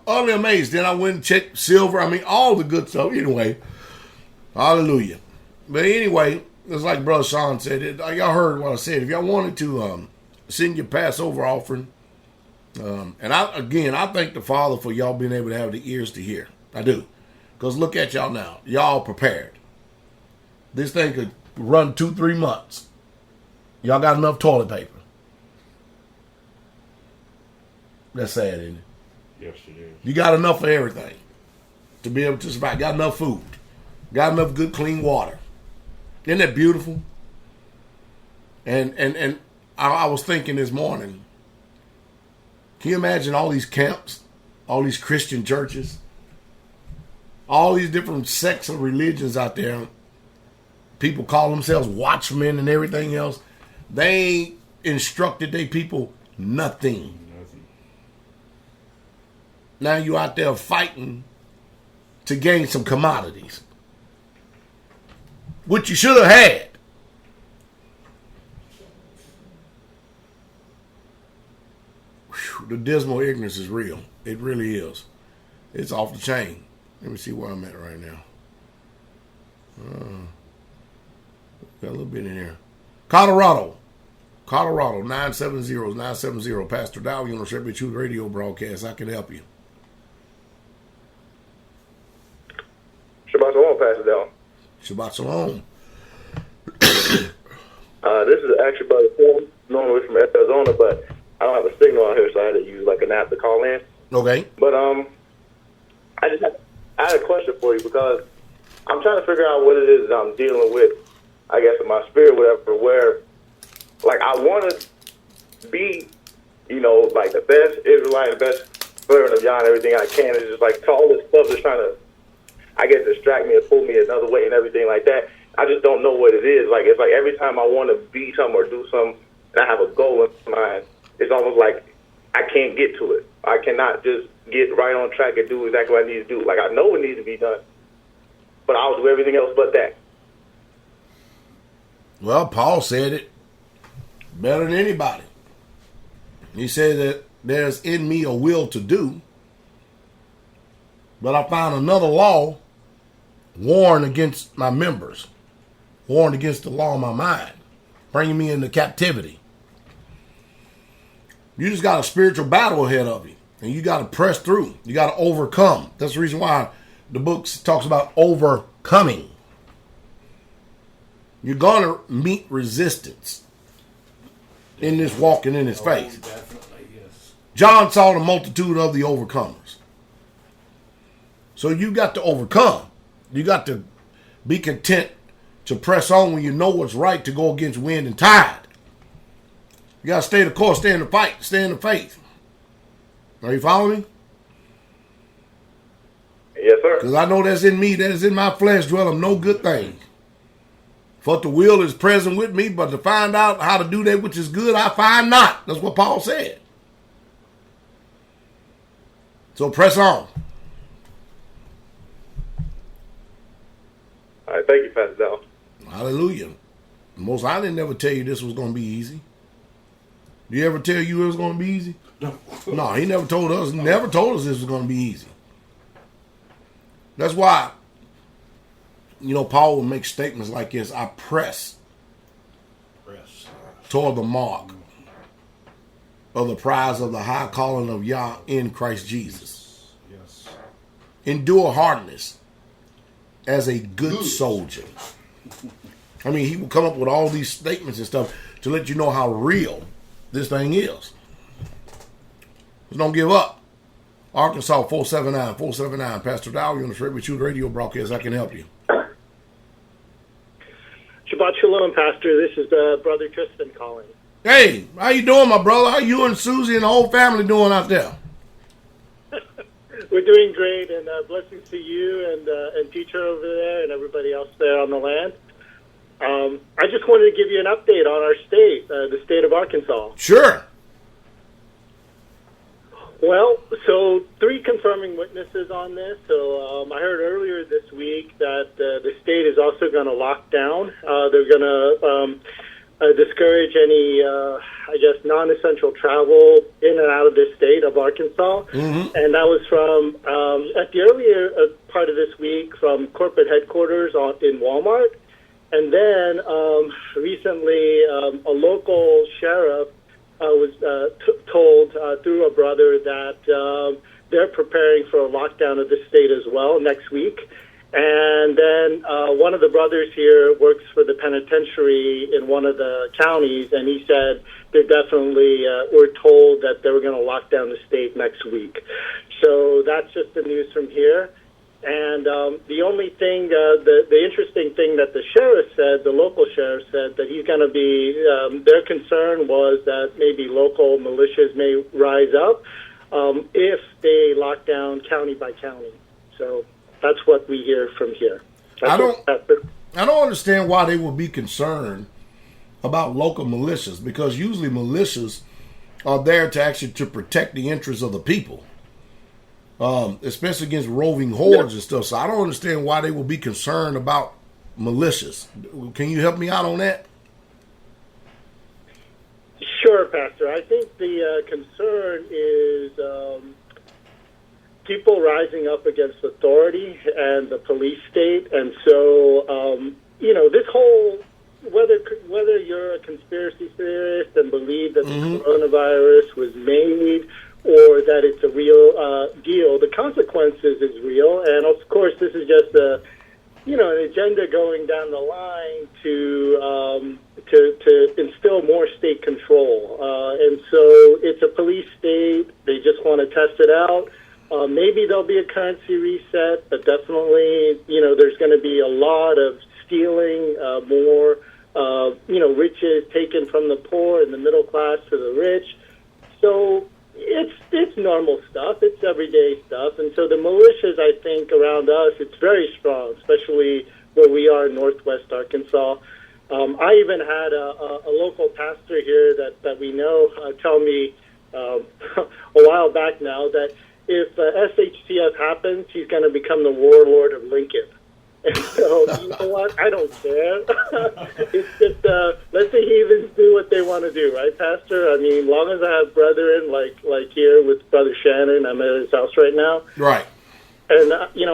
Utterly amazed. Then I went and checked silver. I mean, all the good stuff. Anyway, hallelujah. But anyway, it's like Brother Sean said. Y'all heard what I said. If y'all wanted to send your Passover offering, and I thank the Father for y'all being able to have the ears to hear. I do. Because look at y'all now. Y'all prepared. This thing could run 2-3 months. Y'all got enough toilet paper. That's sad, isn't it? Yes, it is. You got enough of everything to be able to survive. Got enough food. Got enough good, clean water. Isn't that beautiful? And I was thinking this morning, can you imagine all these camps, all these Christian churches, all these different sects of religions out there? People call themselves watchmen and everything else. They instructed their people nothing. Now you out there fighting to gain some commodities, which you should have had. Whew, the dismal ignorance is real. It really is. It's off the chain. Let me see where I'm at right now. Got a little bit in here. Colorado, 970-970. Pastor Dowell Jr. Shabbat Truth radio broadcast. I can help you. Shabbat Shalom, Pastor Dowell. Shabbat Shalom. This is actually by the phone, normally from Arizona, but I don't have a signal out here, so I had to use like an app to call in. Okay. But I had a question for you because I'm trying to figure out what it is that I'm dealing with, I guess, in my spirit, whatever, where, like, I want to be, like the best Israelite, the best servant of Yah and everything I can. It's just like all this stuff is trying to, I guess, distract me and pull me another way and everything like that. I just don't know what it is. Like, it's like every time I want to be something or do something and I have a goal in mind, it's almost like I can't get to it. I cannot just get right on track and do exactly what I need to do. Like, I know what needs to be done, but I'll do everything else but that. Well, Paul said it better than anybody. He said that there's in me a will to do, but I found another law warned against my members, warned against the law of my mind, bringing me into captivity. You just got a spiritual battle ahead of you, and you got to press through. You got to overcome. That's the reason why the book talks about overcoming. You're going to meet resistance in this walking in his faith. Definitely, yes. John saw the multitude of the overcomers. So you got to overcome. You got to be content to press on when you know what's right, to go against wind and tide. You got to stay the course, stay in the fight, stay in the faith. Are you following me? Yes, sir. Because I know that's in me, that is in my flesh, dwelleth no good thing. For the will is present with me, but to find out how to do that which is good, I find not. That's what Paul said. So press on. All right, thank you, Pastor Dowell. Hallelujah. Most I didn't never tell you this was going to be easy. Did he ever tell you it was going to be easy? No, he never told us. Never told us this was going to be easy. That's why, Paul will make statements like this. I press toward the mark of the prize of the high calling of Yah in Christ Jesus. Yes. Endure hardness as a good soldier. I mean, he will come up with all these statements and stuff to let you know how real this thing is. Just don't give up. Arkansas 479. Pastor Dowell, you're on the Straitway radio broadcast. I can help you. Shabbat Shalom, Pastor. This is Brother Tristan calling. Hey, how you doing, my brother? How you and Susie and the whole family doing out there? We're doing great, and blessings to you and teacher over there and everybody else there on the land. I just wanted to give you an update on our state, the state of Arkansas. Sure. Well, so 3 confirming witnesses on this. So I heard earlier this week that the state is also going to lock down. They're going to discourage any, non-essential travel in and out of the state of Arkansas. Mm-hmm. And that was from, at the earlier part of this week, from corporate headquarters in Walmart. And then recently, a local sheriff was told through a brother that they're preparing for a lockdown of the state as well next week. And then one of the brothers here works for the penitentiary in one of the counties, and he said they definitely were told that they were going to lock down the state next week. So that's just the news from here. And the only thing, the interesting thing that the sheriff said, the local sheriff said, that he's going to be, their concern was that maybe local militias may rise up if they lock down county by county. So that's what we hear from here. I don't understand why they would be concerned about local militias, because usually militias are there to protect the interests of the people. Especially against roving hordes and stuff. So I don't understand why they will be concerned about militias. Can you help me out on that? Sure, Pastor. I think the concern is people rising up against authority and the police state. And so, this whole, whether you're a conspiracy theorist and believe that the coronavirus was made or that it's a real deal, the consequences is real. And of course, this is just an agenda going down the line to instill more state control. And so it's a police state. They just want to test it out. Maybe there'll be a currency reset, but definitely, there's going to be a lot of stealing, more, riches taken from the poor and the middle class to the rich. So it's normal stuff. It's everyday stuff. And so the militias, I think, around us, it's very strong, especially where we are in northwest Arkansas. I even had a local pastor here that we know tell me a while back now that if SHTF happens, he's going to become the warlord of Lincoln. And so, you know what? I don't care. It's just let the heathens do what they want to do, right, Pastor? I mean, long as I have brethren like here with Brother Shannon, I'm at his house right now. Right. And we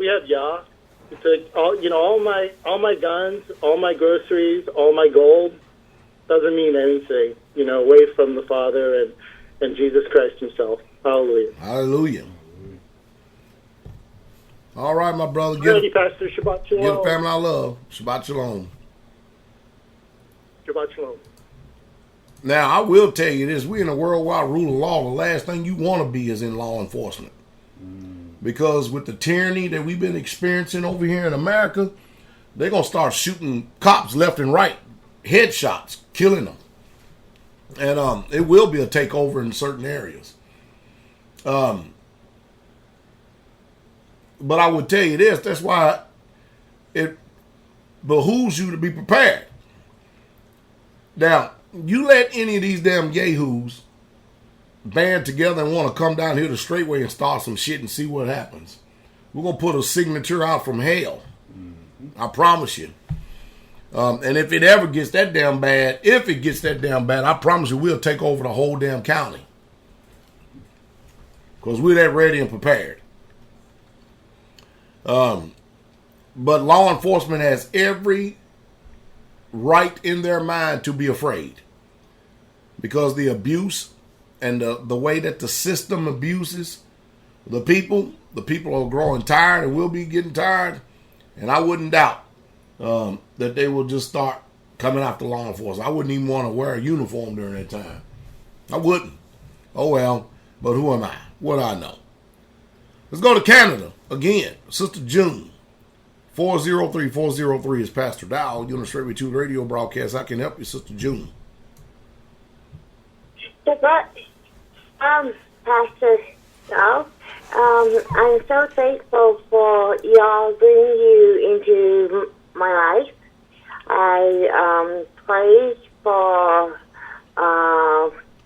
have Yah. It's like all my guns, all my groceries, all my gold doesn't mean anything, away from the Father and Jesus Christ Himself. Hallelujah. Hallelujah. All right, my brother. Ready, Pastor. Shabbat Shalom. Give the family I love. Shabbat Shalom. Shabbat Shalom. Now, I will tell you this. We're in a worldwide rule of law. The last thing you want to be is in law enforcement. Because with the tyranny that we've been experiencing over here in America, they're going to start shooting cops left and right. Headshots, killing them. And it will be a takeover in certain areas. But I would tell you this. That's why it behooves you to be prepared. Now, you let any of these damn yahoos band together and want to come down here to Straitway and start some shit and see what happens. We're going to put a signature out from hell. I promise you. And if it ever gets that damn bad, I promise you we'll take over the whole damn county. Because we're that ready and prepared. But law enforcement has every right in their mind to be afraid. Because the abuse and the way that the system abuses the people are growing tired and will be getting tired. And I wouldn't doubt that they will just start coming after law enforcement. I wouldn't even want to wear a uniform during that time. I wouldn't. Oh well, but who am I? What do I know? Let's go to Canada again. Sister June. 403-403 is Pastor Dowell. You're on the Straitway 2 radio broadcast. I can help you, Sister June. Shabbat, Pastor Dowell. I'm so thankful for y'all bringing you into my life. I prayed for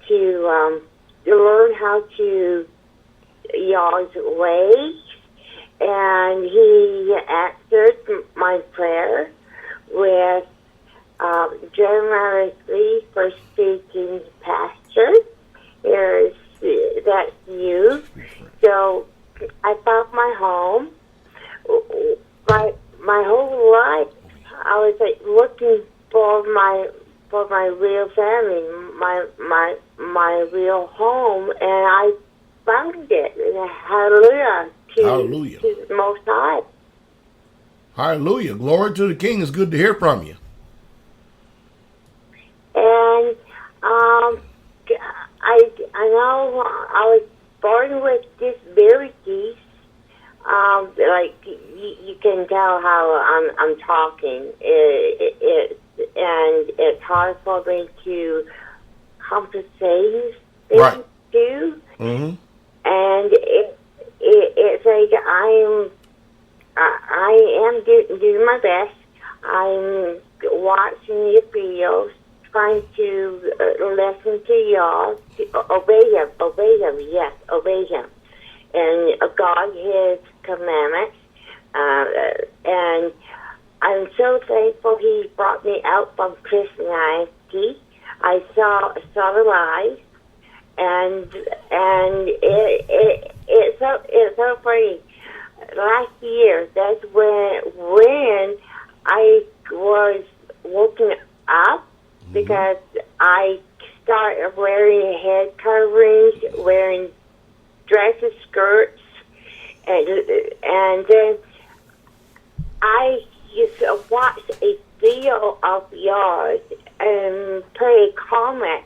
to learn how to y'all's ways, and he answered my prayer with Jeremiah 3 for speaking pastor. That's you. So I found my home. My whole life, I was like looking for my real family, my real home, and I found it. Hallelujah. Hallelujah. To the Most High. Hallelujah. Glory to the King. It's good to hear from you. And I know I was born with disabilities. Like you can tell how I'm talking. And it's hard for me to compensate things too. Mm-hmm. And it's like I am doing my best. I'm watching your videos, trying to listen to y'all, obey him, and guard his commandments. And I'm so thankful he brought me out from Christianity. I saw the lies, and it's so funny. Last year, that's when I was woken up, because I started wearing head coverings, wearing dresses, skirts, and then I used to watch a video of yours and put a comment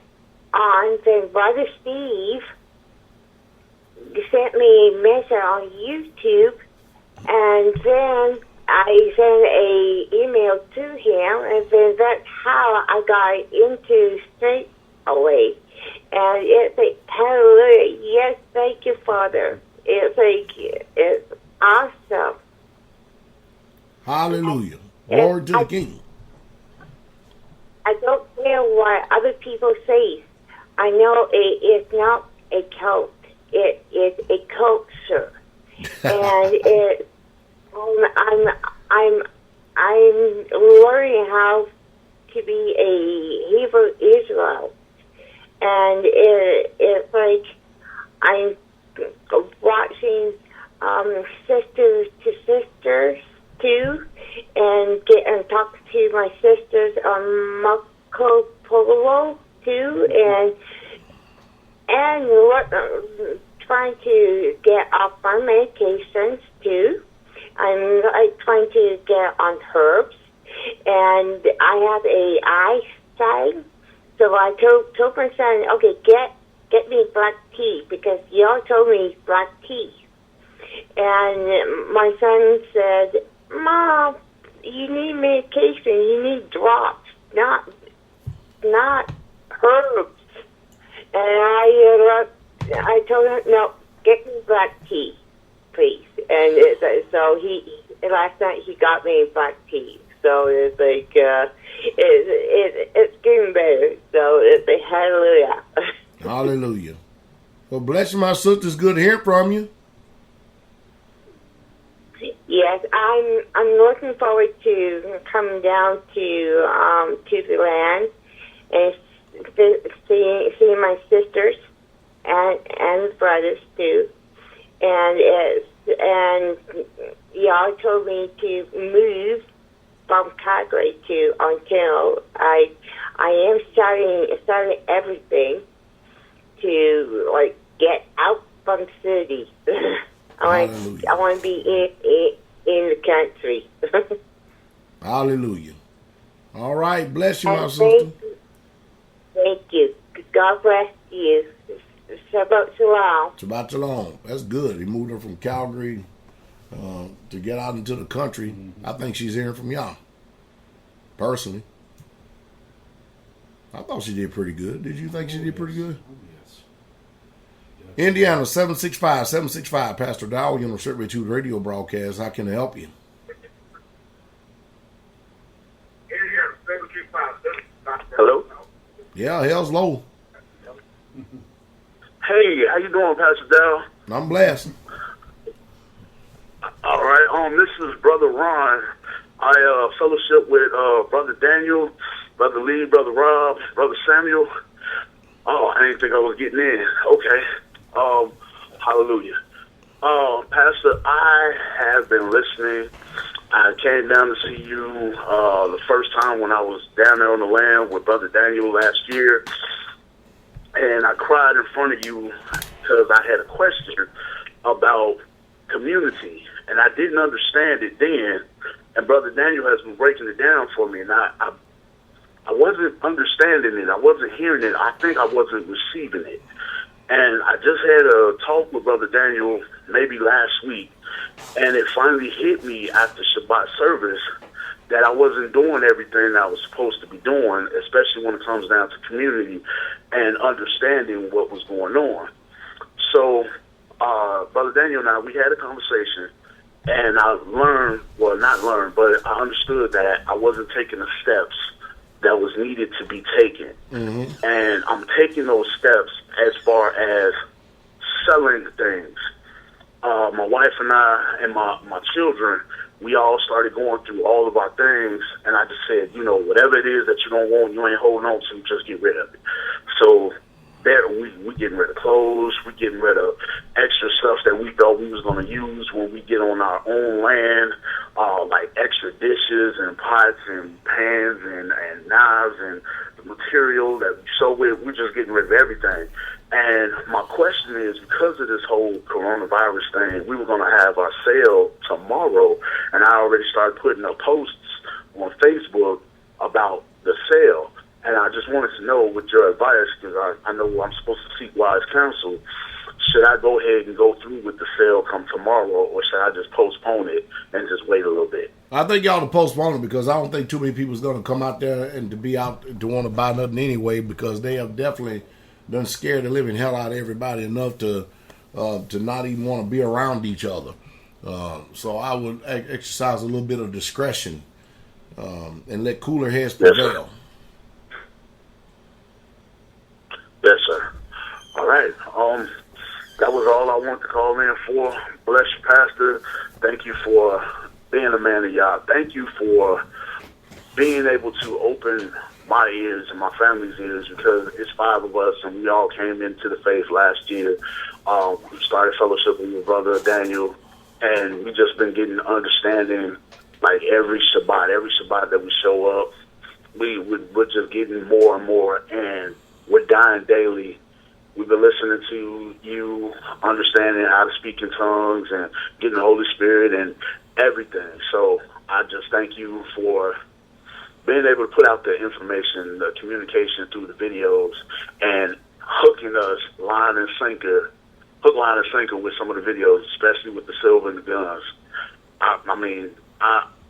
on. Then Brother Steve sent me a message on YouTube, and then I sent a email to him, and then that's how I got into Straitway. And it's like, hallelujah, yes, thank you, Father. It's like, it's awesome. Hallelujah. Glory to the King. I don't care what other people say. I know it's not a cult. It is a culture. And it's I'm learning how to be a Hebrew Israelite, and it's like I'm watching Sisters to Sisters too, and talk to my sisters on Marco Polo too, and trying to get off my medications too. I'm like trying to get on herbs, and I have a eyesight. So I told my son, okay, get me black tea, because y'all told me black tea. And my son said, Mom, you need medication. You need drops, not herbs. And I told him, no, get me black tea, please. And so last night he got me black tea. So it's like it's getting better. So it's a hallelujah. Hallelujah. Well, bless you, my sister. It's good to hear from you. Yes, I'm looking forward to coming down to the land and seeing my sisters and brothers too. And y'all told me to move from Calgary to Ontario. I am starting everything to like get out from the city. I want to be in the country. Hallelujah. All right, bless you, my sister. Thank you. God bless you. Shabbat shalom. Shabbat shalom. That's good. He moved her from Calgary to get out into the country. I think she's hearing from y'all. Personally. I thought she did pretty good. Did you think she did pretty good? Yes. Indiana 765, Pastor Dowell Jr. Straitway 2 radio broadcast. How can I help you? Hello? Yeah, hell's low. Hey, how you doing, Pastor Dowell? I'm blessed. All right, this is Brother Ron. I fellowship with Brother Daniel, Brother Lee, Brother Rob, Brother Samuel. Oh, I didn't think I was getting in. Okay. Hallelujah. Pastor, I have been listening. I came down to see you the first time when I was down there on the land with Brother Daniel last year. And I cried in front of you because I had a question about community. And I didn't understand it then. And Brother Daniel has been breaking it down for me. And I wasn't understanding it. I wasn't hearing it. I think I wasn't receiving it. And I just had a talk with Brother Daniel maybe last week. And it finally hit me after Shabbat service that I wasn't doing everything I was supposed to be doing, especially when it comes down to community and understanding what was going on. So, Brother Daniel and I, we had a conversation, and I learned, well, not learned, but I understood that I wasn't taking the steps that was needed to be taken. Mm-hmm. And I'm taking those steps as far as selling things. My wife and I and my children, we all started going through all of our things, and I just said, whatever it is that you don't want, you ain't holding on to, just get rid of it. So there, we getting rid of clothes, we getting rid of extra stuff that we thought we was going to use when we get on our own land, like extra dishes and pots and pans and knives and the material that we're just getting rid of everything. And my question is, because of this whole coronavirus thing, we were going to have our sale tomorrow, and I already started putting up posts on Facebook about the sale. And I just wanted to know, with your advice, because I know I'm supposed to seek wise counsel, should I go ahead and go through with the sale come tomorrow, or should I just postpone it and just wait a little bit? I think y'all to postpone it, because I don't think too many people's going to come out there and to be out to want to buy nothing anyway, because they have definitely done scared the living hell out of everybody enough to not even want to be around each other. So I would exercise a little bit of discretion and let cooler heads prevail. Yes, sir. All right. That was all I wanted to call in for. Bless you, Pastor. Thank you for being a man of y'all. Thank you for being able to open my ears and my family's ears, because it's 5 of us and we all came into the faith last year. We started fellowship with your brother Daniel, and we just been getting understanding like every Shabbat that we show up, we're just getting more and more, and we're dying daily. We've been listening to you, understanding how to speak in tongues and getting the Holy Spirit and everything. So I just thank you for being able to put out the information, the communication through the videos, and hooking us hook, line, and sinker with some of the videos, especially with the silver and the guns.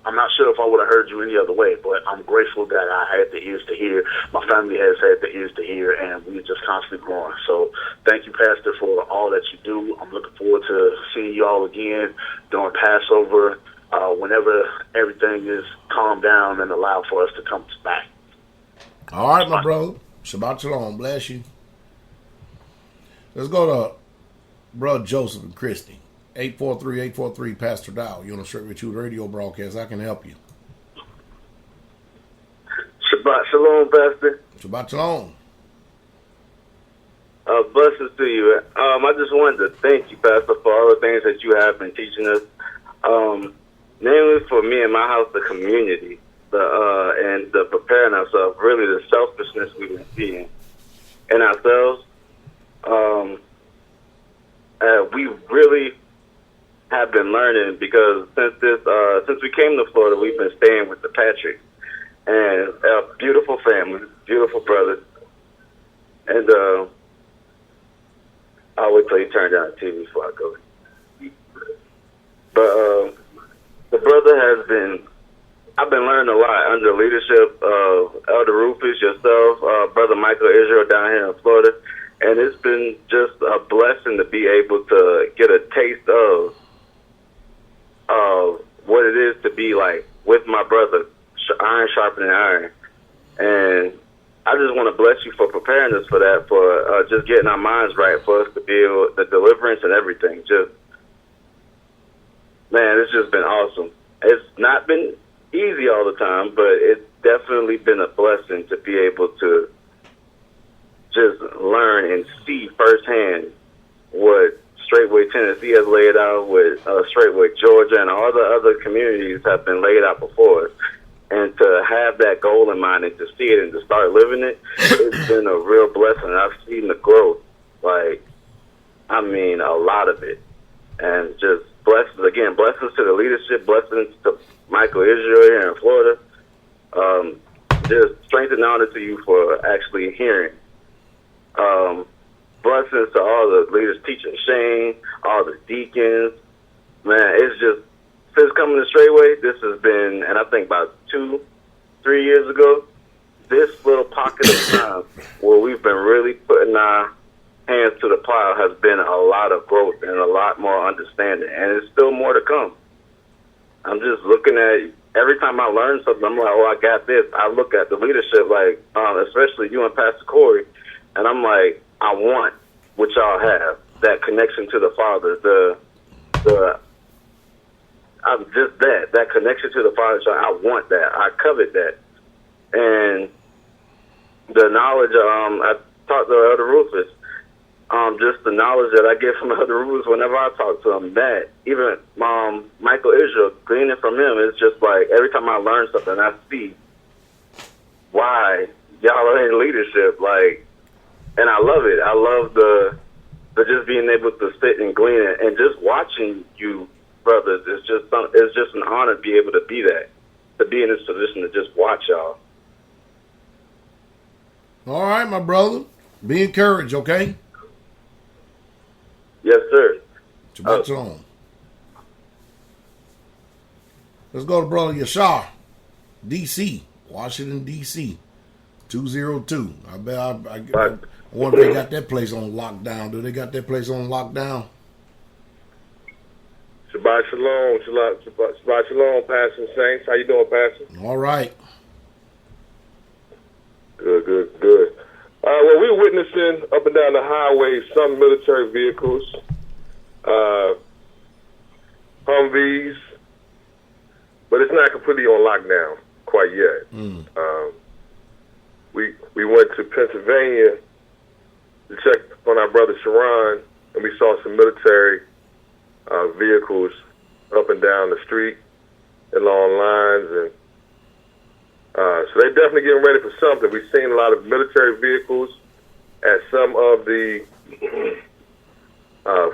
I'm not sure if I would have heard you any other way, but I'm grateful that I had the ears to hear. My family has had the ears to hear, and we're just constantly growing. So thank you, Pastor, for all that you do. I'm looking forward to seeing you all again during Passover, whenever everything is calmed down and allowed for us to come back. All right, my brother. Shabbat shalom. Bless you. Let's go to Brother Joseph and Christy. 843-843 Pastor Dowell. You on a Straight with You radio broadcast. I can help you. Shabbat shalom, Pastor. Shabbat shalom. Blessings to you. I just wanted to thank you, Pastor, for all the things that you have been teaching us. Namely for me and my house, the community, and the preparing ourselves, really the selfishness we've been seeing in ourselves. We really have been learning because since we came to Florida, we've been staying with the Patrick and a beautiful family, beautiful brothers. And I'll wait till you turn down the TV before I go. But the brother I've been learning a lot under leadership of Elder Rufus, yourself, Brother Michael Israel down here in Florida. And it's been just a blessing to be able to get a taste of what it is to be like with my brother, iron sharpening iron. And I just want to bless you for preparing us for that, for just getting our minds right, for us to be able, the deliverance and everything. Man, it's just been awesome. It's not been easy all the time, but it's definitely been a blessing to be able to just learn and see firsthand what Straitway, Tennessee has laid out, with Straitway, Georgia, and all the other communities have been laid out before us. And to have that goal in mind and to see it and to start living it, it's been a real blessing. I've seen the growth, a lot of it. And just blessings to the leadership, blessings to Michael Israel here in Florida. Just strength and honor to you for actually hearing. Blessings to all the leaders, Teacher Shane, all the deacons. Man, it's just, since coming to Straitway, this has been, and I think about 2-3 years ago, this little pocket of time where we've been really putting our hands to the plow has been a lot of growth and a lot more understanding, and it's still more to come. I'm just looking at, every time I learn something, I'm like, oh, I got this. I look at the leadership, especially you and Pastor Corey, and I'm like, I want what y'all have, that connection to the Father, that connection to the Father. I want that. I covet that. And the knowledge, I talked to Elder Rufus, just the knowledge that I get from Elder Rufus whenever I talk to him, that even Michael Israel, gleaning from him, it's just like every time I learn something, I see why y'all are in leadership, and I love it. I love the just being able to sit and glean it, and just watching you, brothers. It's just an honor to be able to be that, to be in this position to just watch y'all. All right, my brother. Be encouraged, okay? Yes, sir. Shabbat shalom. Let's go to Brother Yashar, D.C., Washington, D.C., 202. I wonder if they got that place on lockdown. Do they got that place on lockdown? Shabbat shalom. Shabbat shalom, Pastor Saints. How you doing, Pastor? All right. Good. Well, we're witnessing up and down the highway some military vehicles, Humvees, but it's not completely on lockdown quite yet. We went to Pennsylvania to check on our brother Sharon, and we saw some military vehicles up and down the street and long lines, and so they're definitely getting ready for something. We've seen a lot of military vehicles at some of the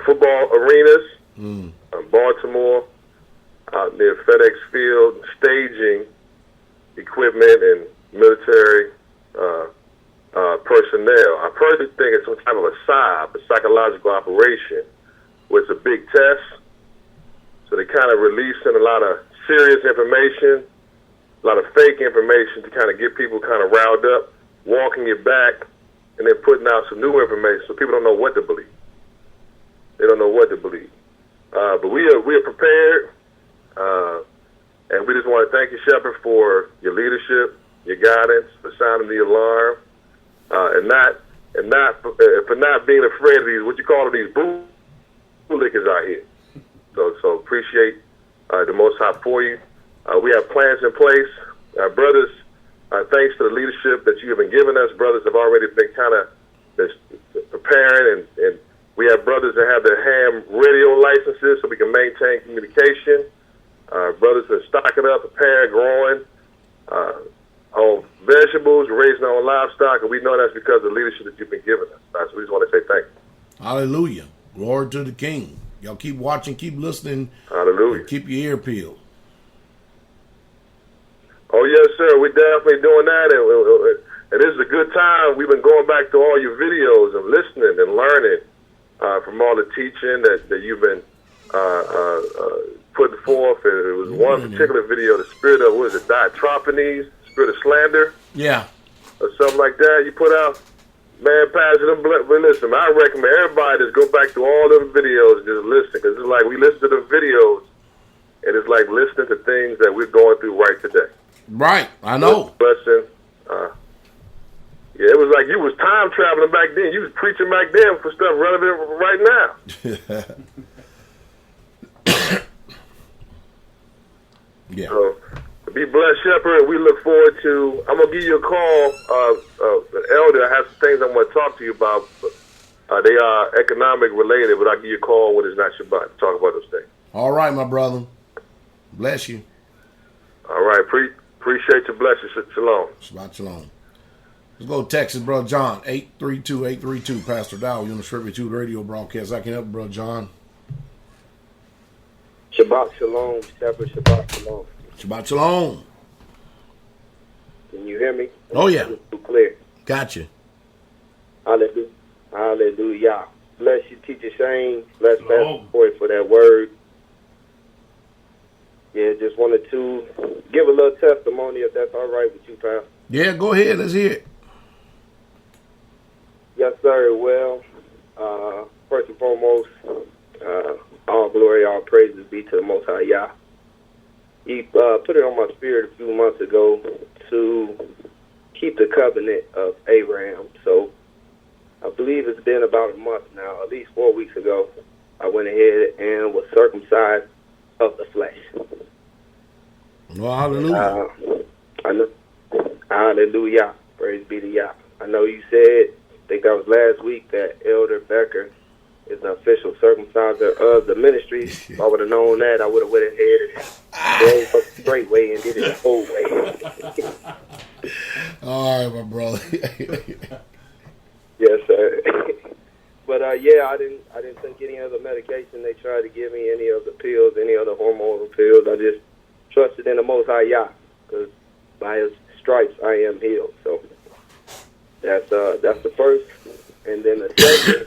football arenas, Baltimore, out near FedEx Field, staging equipment and military personnel. I personally think it's some type of a SIB, a psychological operation, where it's a big test. So they kind of releasing a lot of serious information, a lot of fake information to kind of get people kind of riled up, walking it back, and then putting out some new information so people don't know what to believe. They don't know what to believe. But we are prepared, and we just want to thank you, Shepherd, for your leadership, your guidance, for sounding the alarm, for not being afraid of these, what you call these bootlickers out here. So appreciate the Most High for you. We have plans in place. Brothers, thanks to the leadership that you have been giving us, brothers have already been kind of preparing, and we have brothers that have their ham radio licenses so we can maintain communication. Brothers are stocking up, preparing, growing on vegetables, raising our own livestock, and we know that's because of the leadership that you've been giving us. So we just want to say thank you. Hallelujah. Glory to the King. Y'all keep watching, keep listening. Hallelujah. Keep your ear peeled. Oh, yes, sir. We're definitely doing that. And this is a good time. We've been going back to all your videos and listening and learning from all the teaching that you've been putting forth. And it was one particular video, the spirit of, what is it, diatrophies, spirit of slander? Yeah. Or something like that you put out. Man, Pastor, but listen, I recommend everybody just go back to all them videos and just listen. Because it's like we listen to the videos, and it's like listening to things that we're going through right today. Right, I know. Blessing. Yeah, it was like you was time traveling back then. You was preaching back then for stuff relevant right now. Yeah. So, be blessed, Shepherd. We look forward to. I'm gonna give you a call, Elder. I have some things I want to talk to you about. They are economic related, but I'll give you a call when it's not Shabbat to talk about those things. All right, my brother. Bless you. All right. Appreciate your blessings. Shalom. Shabbat shalom. Let's go to Texas, Brother John. 832-832. Pastor Dowell, you're on the Straitway 2 radio broadcast. I can help you, Brother John. Shabbat shalom, Shepherd. Shabbat shalom. Shabbat shalom. Can you hear me? Oh, yeah. Too clear. Gotcha. Hallelujah. Hallelujah. Bless you, Teacher Shane. Bless Pastor Boy for that word. Yeah, just wanted to give a little testimony, if that's all right with you, Pastor. Yeah, go ahead. Let's hear it. Yes, sir. Well, first and foremost, all glory, all praises be to the Most High Yah. He put it on my spirit a few months ago to keep the covenant of Abraham. So I believe it's been about a month now, at least 4 weeks ago, I went ahead and was circumcised of the flesh. Well, hallelujah. Hallelujah. Praise be to Yah. I know you said, I think that was last week, that Elder Becker is the official circumciser of the ministry. If I would have known that, I would have went ahead and drove up Straitway and did it the whole way. All right, my brother. Yes, sir. But yeah, I didn't take any other medication they tried to give me, any other pills, any other hormonal pills. I just trusted in the Most High Yah, because by His stripes I am healed. So that's the first, and then the second.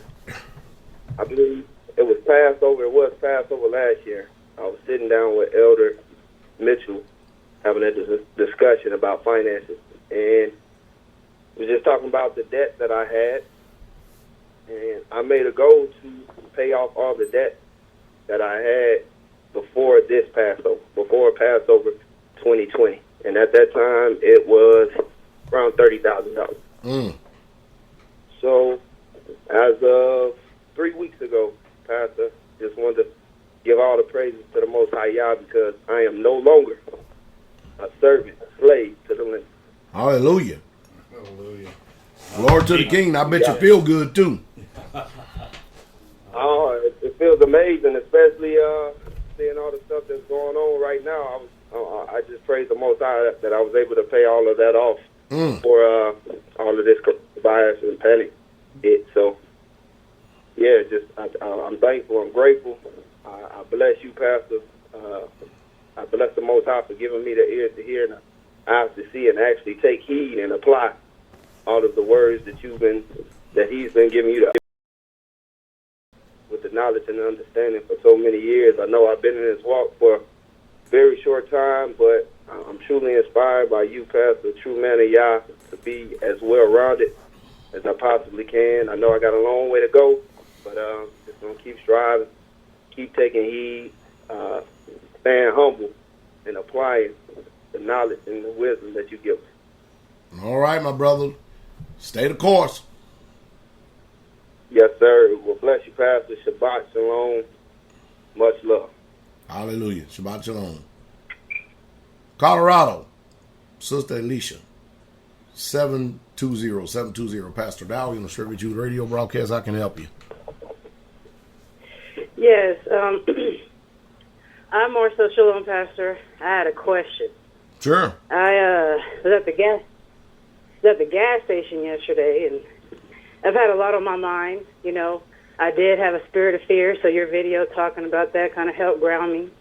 I believe it was Passover. It was Passover last year. I was sitting down with Elder Mitchell having a discussion about finances, and we were just talking about the debt that I had, and I made a goal to pay off all the debt that I had before this Passover, before Passover 2020, and at that time it was around $30,000. So as of 3 weeks ago, Pastor, just wanted to give all the praises to the Most High Yah, because I am no longer a servant, a slave to the limit. Hallelujah. Hallelujah. Glory to the King. I bet you feel good, too. Oh, it feels amazing, especially seeing all the stuff that's going on right now. I just praise the Most High that I was able to pay all of that off for all of this bias and panic. So I'm thankful. I'm grateful. I bless you, Pastor. I bless the Most High for giving me the ears to hear and the eyes to see, and actually take heed and apply all of the words that He's been giving you with the knowledge and the understanding for so many years. I know I've been in this walk for a very short time, but I'm truly inspired by you, Pastor, true man of Yah, to be as well-rounded as I possibly can. I know I got a long way to go, but just going to keep striving, keep taking heed, staying humble, and applying the knowledge and the wisdom that you give us. All right, my brother. Stay the course. Yes, sir. Well, bless you, Pastor. Shabbat shalom. Much love. Hallelujah. Shabbat shalom. Colorado, Sister Alicia, 720. Pastor Dowell, you know, Straitway Jews radio broadcast. I can help you. Yes, I'm more so shalom, Pastor. I had a question. Sure. I was at the gas station yesterday, and I've had a lot on my mind. You know, I did have a spirit of fear, so your video talking about that kind of helped ground me.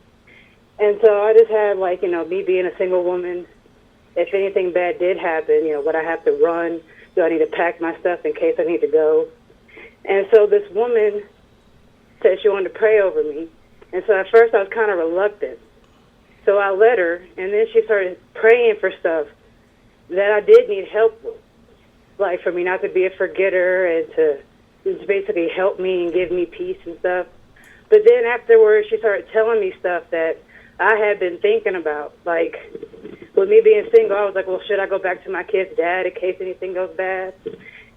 And so I just had, like, you know, me being a single woman, if anything bad did happen, you know, would I have to run? Do I need to pack my stuff in case I need to go? And so this woman said she wanted to pray over me. And so at first I was kind of reluctant. So I let her, and then she started praying for stuff that I did need help with, like for me not to be a forgetter and to basically help me and give me peace and stuff. But then afterwards she started telling me stuff that I had been thinking about. Like, with me being single, I was like, well, should I go back to my kid's dad in case anything goes bad?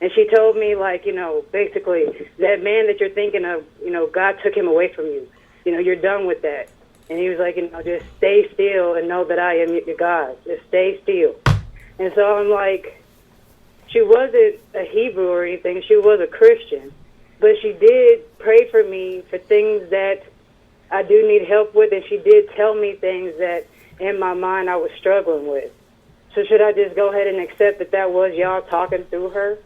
And she told me, like, you know, basically, that man that you're thinking of, you know, God took him away from you. You know, you're done with that. And he was like, you know, just stay still and know that I am your God. Just stay still. And so I'm like, she wasn't a Hebrew or anything. She was a Christian. But she did pray for me for things that I do need help with, and she did tell me things that in my mind I was struggling with. So should I just go ahead and accept that that was y'all talking through her?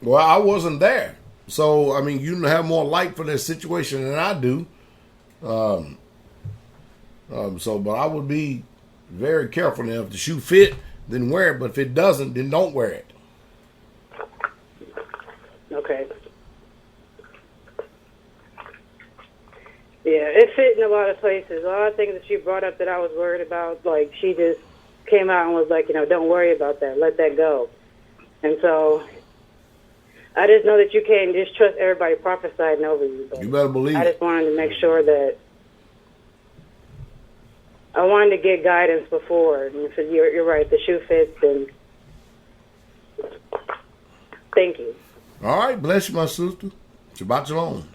Well, I wasn't there. So, I mean, you have more light for this situation than I do. But I would be very careful now. If the shoe fit, then wear it. But if it doesn't, then don't wear it. Okay. Yeah, it fit in a lot of places. A lot of things that she brought up that I was worried about, like, she just came out and was like, you know, don't worry about that. Let that go. And so I just know that you can't just trust everybody prophesying over you. But you better believe I just wanted to make sure that I wanted to get guidance before. And so you're right. The shoe fits. And thank you. All right. Bless you, my sister. Shabbat shalom.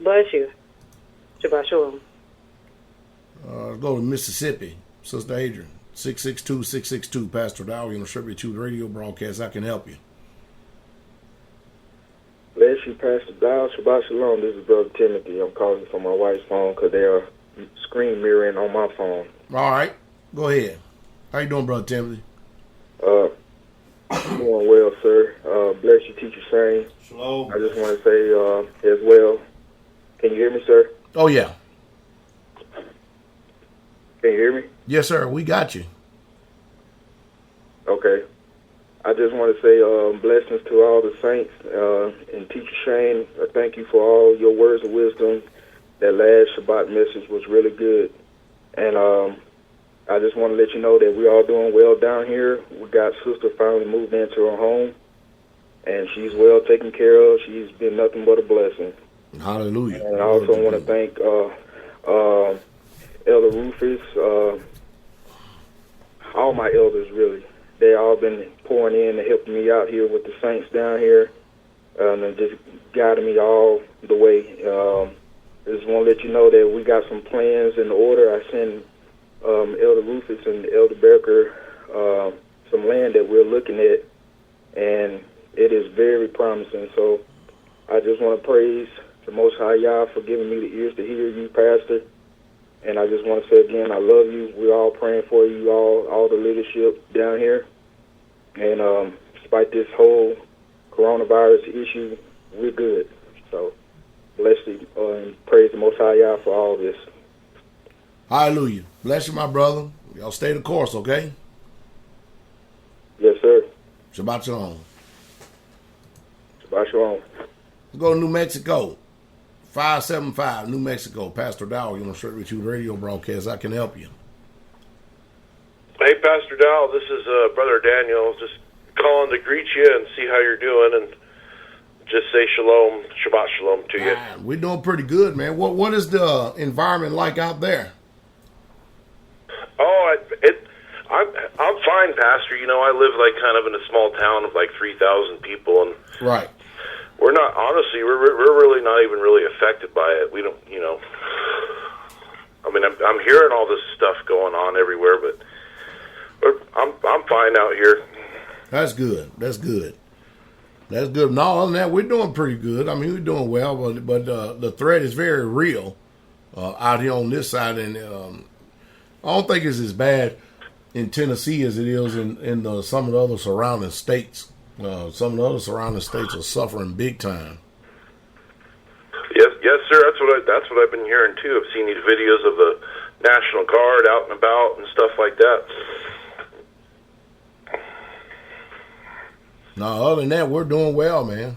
Bless you. Shabbat shalom. Let's go to Mississippi. Sister Adrian, 662. Pastor Dowell, you know, Straitway Jews radio broadcast. I can help you. Bless you, Pastor Dowell. Shabbat shalom. This is Brother Timothy. I'm calling from my wife's phone because they are screen mirroring on my phone. All right. Go ahead. How you doing, Brother Timothy? Doing well, sir. Bless you, Teacher Shane. Shalom. I just want to say as well. Can you hear me, sir? Oh, yeah. Can you hear me? Yes, sir. We got you. Okay. I just want to say blessings to all the saints and Teacher Shane. Thank you for all your words of wisdom. That last Shabbat message was really good. And I just want to let you know that we're all doing well down here. We got Sister finally moved into her home, and she's well taken care of. She's been nothing but a blessing. Hallelujah. And I also want to thank Elder Rufus, all my elders, really. They all been pouring in and helping me out here with the saints down here, and just guiding me all the way. I just want to let you know that we got some plans in order. I sent Elder Rufus and Elder Becker some land that we're looking at, and it is very promising. So I just want to praise the Most High Yah for giving me the ears to hear you, Pastor. And I just want to say again, I love you. We're all praying for you, all the leadership down here. And despite this whole coronavirus issue, we're good. So bless you and praise the Most High Yah for all this. Hallelujah. Bless you, my brother. Y'all stay the course, okay? Yes, sir. Shabbat shalom. Shabbat shalom. Let's go to New Mexico. 575, New Mexico. Pastor Dowell, you're on Straitway radio broadcast. I can help you. Hey, Pastor Dowell, this is Brother Daniel. Just calling to greet you and see how you're doing, and just say shalom, Shabbat shalom to you. We're doing pretty good, man. What is the environment like out there? Oh, I'm fine, Pastor. You know, I live like kind of in a small town of like 3,000 people, and right. We're not, honestly, we're really not even really affected by it. We don't, you know. I mean, I'm hearing all this stuff going on everywhere, but I'm fine out here. That's good. That's good. That's good. No, other than that, we're doing pretty good. I mean, we're doing well, but the threat is very real out here on this side, and I don't think it's as bad in Tennessee as it is in some of the other surrounding states. Some of the other surrounding states are suffering big time. Yes, sir. That's what I've been hearing too. I've seen these videos of the National Guard out and about and stuff like that. No, other than that, we're doing well, man.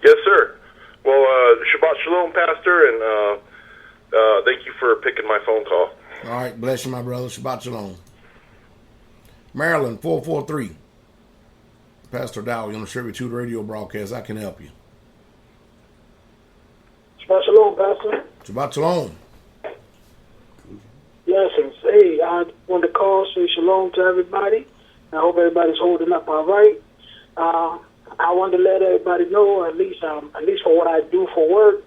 Yes, sir. Well, Shabbat Shalom, Pastor, and thank you for picking my phone call. All right, bless you, my brother. Shabbat Shalom. Maryland, 443. Pastor Dowell, on the Straitway radio broadcast. I can help you. Shabbat Shalom, Pastor. Shabbat Shalom. Yes, and hey, I wanted to call, say shalom to everybody. I hope everybody's holding up all right. I wanted to let everybody know, at least for what I do for work,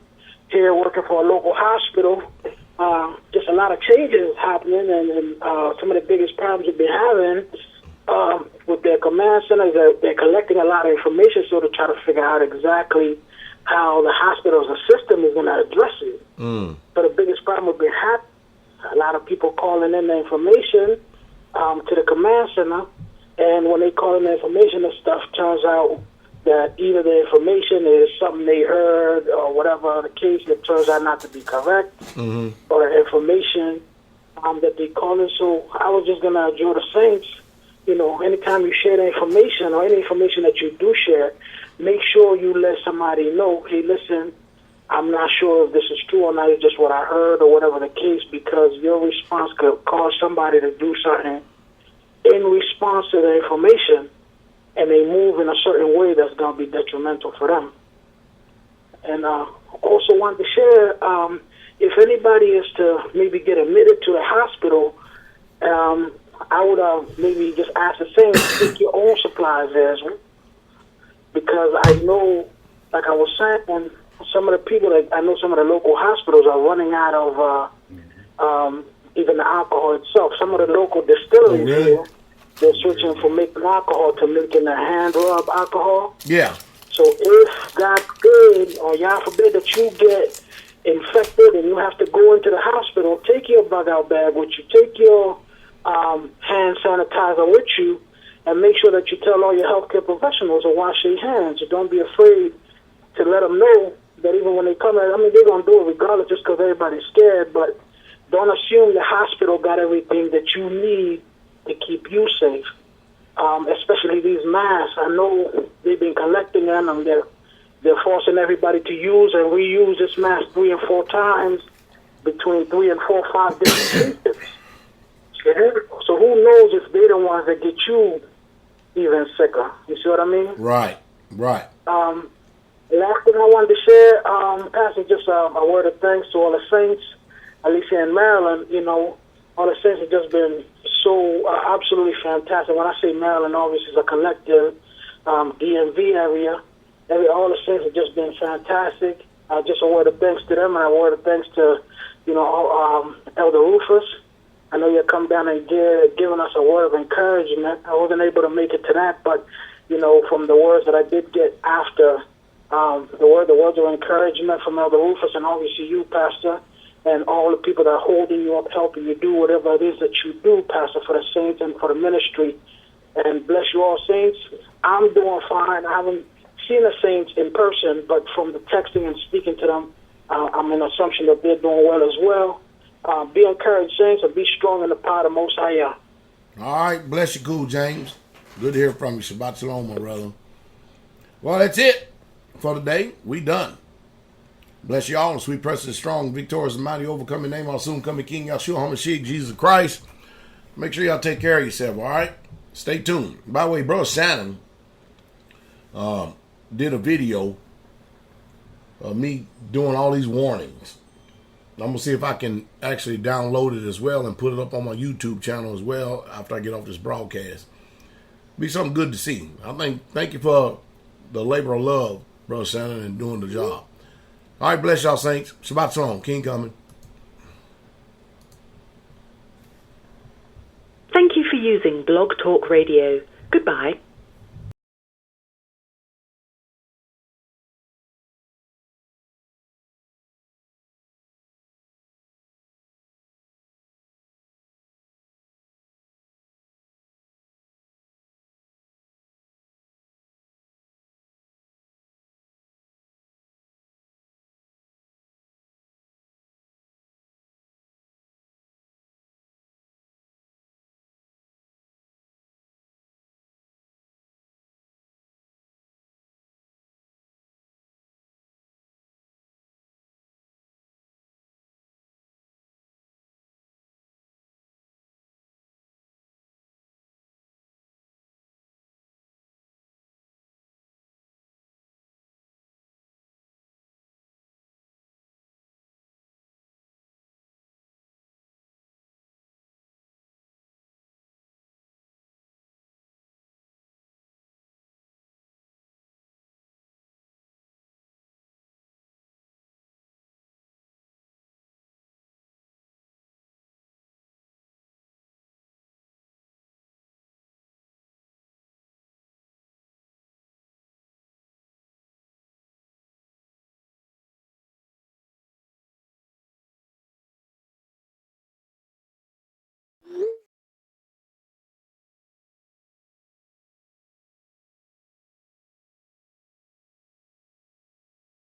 here working for a local hospital, just a lot of changes happening, and some of the biggest problems we've been having with their command centers, they're collecting a lot of information so to try to figure out exactly how the hospital's system is going to address it. But the biggest problem we've been having, a lot of people calling in the information to the command center, and when they call in the information, the stuff turns out that either the information is something they heard or whatever the case, that turns out not to be correct, or information that they call in. So I was just going to adjure the saints, you know, anytime you share the information or any information that you do share, make sure you let somebody know, hey, listen, I'm not sure if this is true or not, it's just what I heard or whatever the case, because your response could cause somebody to do something in response to the information, and they move in a certain way that's going to be detrimental for them. And also wanted to share, if anybody is to maybe get admitted to a hospital, I would maybe just ask the same, take your own supplies there, because I know, like I was saying, some of the people that I know, some of the local hospitals are running out of even the alcohol itself. Some of the local distilleries here, they're switching from making alcohol to making the hand rub alcohol. Yeah. So if God forbid, or Yah forbid, that you get infected and you have to go into the hospital, take your bug out bag with you, take your hand sanitizer with you, and make sure that you tell all your healthcare professionals to wash their hands. You don't be afraid to let them know that even when they come in, I mean, they're going to do it regardless just because everybody's scared, but don't assume the hospital got everything that you need to keep you safe, especially these masks. I know they've been collecting them, and they're forcing everybody to use and reuse this mask 3 and 4 times between 3 and 4 or 5 different cases. So who knows if they're the ones that get you even sicker? You see what I mean? Right. Last thing I wanted to share, Pastor, just a word of thanks to all the saints, at least here in Maryland. You know, all the saints have just been so absolutely fantastic. When I say Maryland, obviously it's a collective DMV area. All the saints have just been fantastic. Just a word of thanks to them, and a word of thanks to, you know, Elder Rufus. I know you come down and giving us a word of encouragement. I wasn't able to make it to that, but, you know, from the words that I did get after the words of encouragement from Elder Rufus, and obviously you, Pastor, and all the people that are holding you up, helping you do whatever it is that you do, Pastor, for the saints and for the ministry. And bless you all, saints. I'm doing fine. I haven't seen the saints in person, but from the texting and speaking to them, I'm in assumption that they're doing well as well. Be encouraged, saints, and be strong in the power of the Most High. All right, bless you, cool James. Good to hear from you. Shabbat shalom, my brother. Well, that's it for today. We done. Bless you all, and sweet, precious, strong, victorious, and mighty, overcoming name of our soon-coming King, Yahshua HaMashiach, Jesus Christ. Make sure y'all take care of yourself, all right? Stay tuned. By the way, Bro Shannon did a video of me doing all these warnings. I'm going to see if I can actually download it as well and put it up on my YouTube channel as well after I get off this broadcast. Be something good to see. Thank you for the labor of love, Bro Shannon, and doing the job. All right, bless y'all, saints. Shabbat shalom. King coming. Thank you for using Blog Talk Radio. Goodbye.